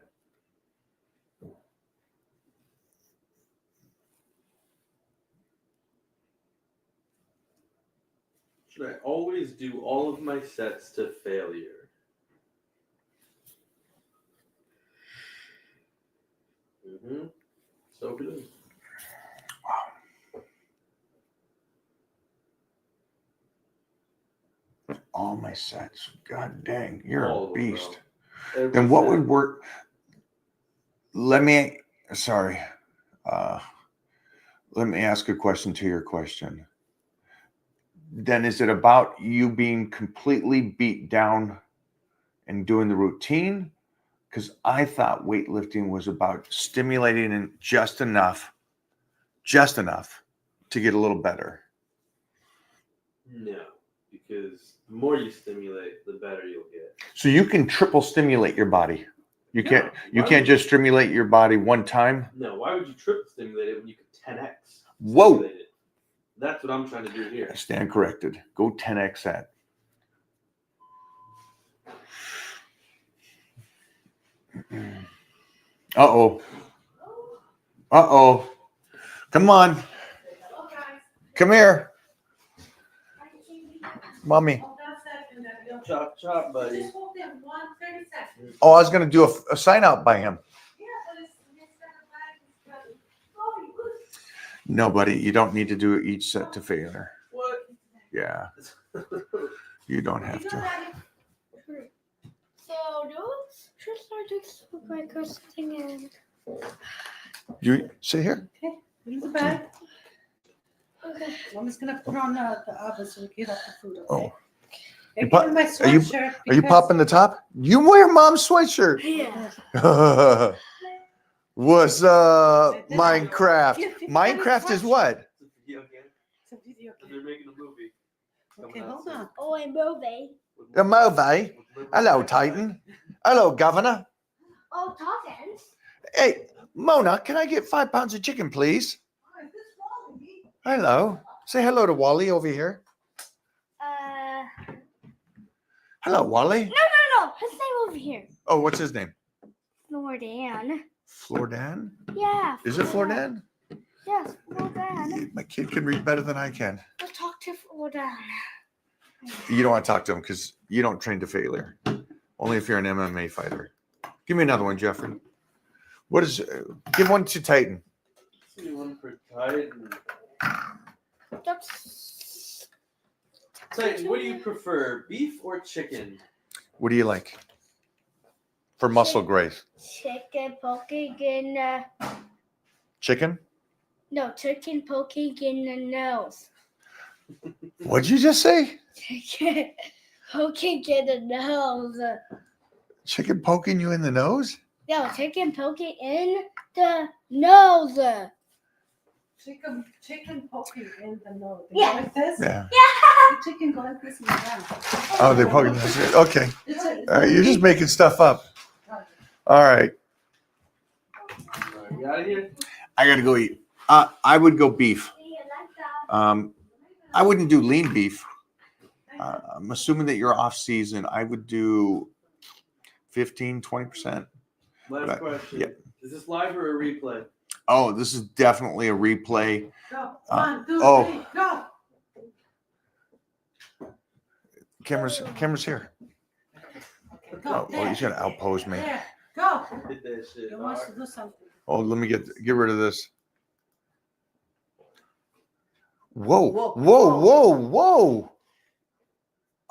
Should I always do all of my sets to failure?
my sets. God dang, you're
All
a
of them, bro.
beast.
Every
Then what
set.
would work? Let me ask a question to your question. Then is it about you being completely beat down and doing the routine? Because I thought weightlifting was about stimulating and just enough to get a little better.
No, because the more you stimulate, the better you'll get.
So you can triple stimulate your body. You
No,
can't
why
can't
would
just stimulate your body one time.
No, why would you triple stimulate it when you could 10x?
Whoa.
stimulate it? That's what I'm trying to do here.
I stand corrected. Go 10x that. Uh-oh. Uh-oh. Come on. Come here. Mommy.
Hold on a second, then you'll-
Chop, chop, buddy.
Just hold them 30 seconds.
Oh, I was going to do a sign out by him.
Yeah, but it's kind of bad.
No, buddy, you don't need to do each set to failure.
What?
Yeah, you don't have
You know
to.
that
So those shirts are just look like we're sitting in.
You sit here.
In the bag.
Okay.
Mommy's gonna put on the oven so we can get out the food. Okay?
Oh.
They're
You pop-
getting my
are you-
sweatshirt
Are you
because-
popping the top? You wear mom's sweatshirt.
Yeah.
What's up, Minecraft?
Give me
Minecraft is
sweatshirt.
what?
It's a video game,
It's a video
and
game.
they're making a movie.
Okay,
coming out
hold
soon.
on.
Oh, and movie.
With
A movie.
with
Hello,
Liberty
Titan. Hello, Governor.
Oh, Toggins.
Hey, Mona, can I get 5 pounds of chicken, please?
Oh, is this Wally?
Hello. Say hello to Wally over here. Hello, Wally.
No. His name over here.
Oh, what's his name?
Flordan.
Flordan?
Yeah.
Is it Flordan?
Yes, Flordan.
My kid can read better than I can.
Let's talk to Flordan.
You don't want to talk to him because you don't train to failure. Only if you're an MMA fighter. Give me another one, Jeffrey. What is? Give one to Titan.
See one for Titan.
That's
Titan, what do you prefer, beef or chicken?
What do you like for muscle growth?
chicken poking in
Chicken?
chicken poking in the nose.
What'd you just say?
Chicken poking in the nose.
Chicken poking you in the nose?
No, chicken poking in the nose.
Chicken poking in the nose. They
Yeah.
go like this.
Yeah.
The chicken go like this and down.
Oh, they're poking. Okay.
It's a-
All right, you're just making stuff up. All right.
You out of here?
I got to go eat. I would go beef. I wouldn't do lean beef. I'm assuming that you're off season. I would do 15, 20%.
Last
Right.
question.
Yeah.
Is this live or a replay?
Oh, this is definitely a replay.
Go. 1, 2,
oh.
3, go.
Camera's here.
Okay, go.
Oh,
There.
he's gonna outpose me.
There. Go.
Hit that shit.
He wants to do something.
Oh, let me get rid of this. Whoa,
Whoa,
whoa,
whoa.
whoa, whoa.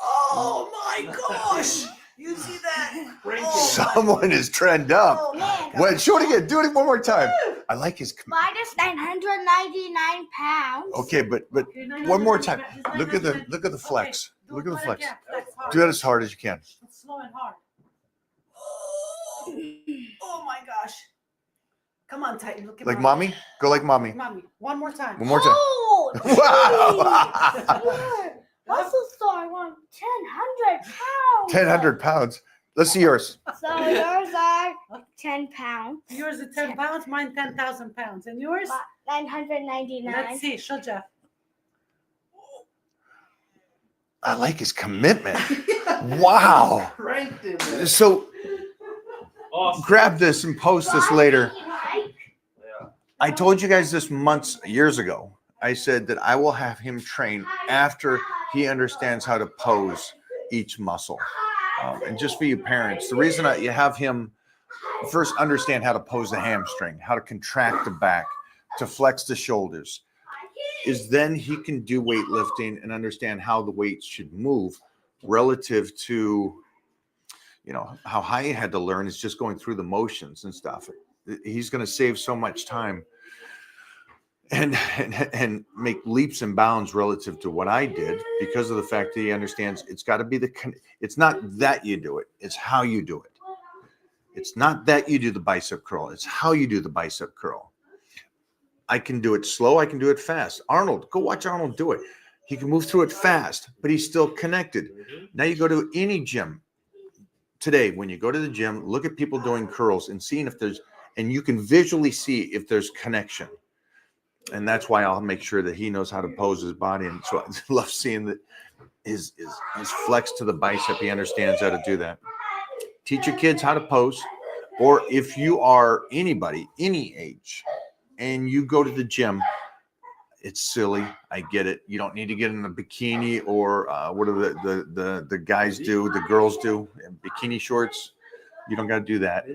Oh my gosh! You see that?
Break
Oh.
Someone is trend up.
Oh my
Wait, show it again. Do it one more time. I like his.
Minus 999 pounds.
Okay, but
Okay, no, no,
one
no,
more
no,
time.
it's not
Look at the
gonna-
flex.
Okay,
Look
do
at the
it
flex.
again. Flex hard.
Do that as hard as you can.
Slow and hard. Oh my gosh. Come on, Titan. Look at
Like mommy? Go like mommy.
Mommy. One more time.
One more time.
Oh,
Wow.
muscle star won 1,000 pounds.
1,000 pounds. Let's see yours.
So yours are 10 pounds.
Yours is 10 pounds, mine 10,000 pounds. And yours?
999.
Let's see. Show Jeff.
I like his commitment. Wow.
Cranked him, man.
So
Awesome.
grab this and post this later.
Yeah.
I told you guys this years ago. I said that I will have him train after he understands how to pose each muscle. And just for you parents, the reason you have him first understand how to pose the hamstring, how to contract the back, to flex the shoulders, is then he can do weightlifting and understand how the weights should move relative to, you know, how High had to learn is just going through the motions and stuff. He's going to save so much time and make leaps and bounds relative to what I did because of the fact that he understands it's got to be it's not that you do it, it's how you do it. It's not that you do the bicep curl, it's how you do the bicep curl. I can do it slow, I can do it fast. Arnold, go watch Arnold do it. He can move through it fast, but he's still connected. Now you go to any gym today, when you go to the gym, look at people doing curls and seeing if there's, and you can visually see if there's connection. And that's why I'll make sure that he knows how to pose his body. And so I love seeing that his flex to the bicep. He understands how to do that. Teach your kids how to pose. Or if you are anybody, any age, and you go to the gym, it's silly. I get it. You don't need to get in a bikini or what do the guys do, the girls do, bikini shorts. You don't got to do that.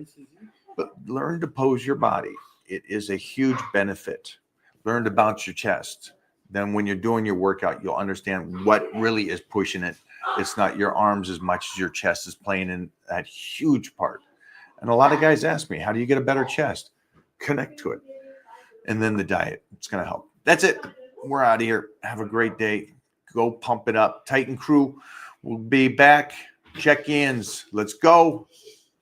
But learn to pose your body. It is a huge benefit. Learn to bounce your chest. Then when you're doing your workout, you'll understand what really is pushing it. It's not your arms as much as your chest is playing in that huge part. And a lot of guys ask me, how do you get a better chest? Connect to it. And then the diet. It's going to help. That's it. We're out of here. Have a great day. Go pump it up. Titan Crew will be back. Check-ins. Let's go.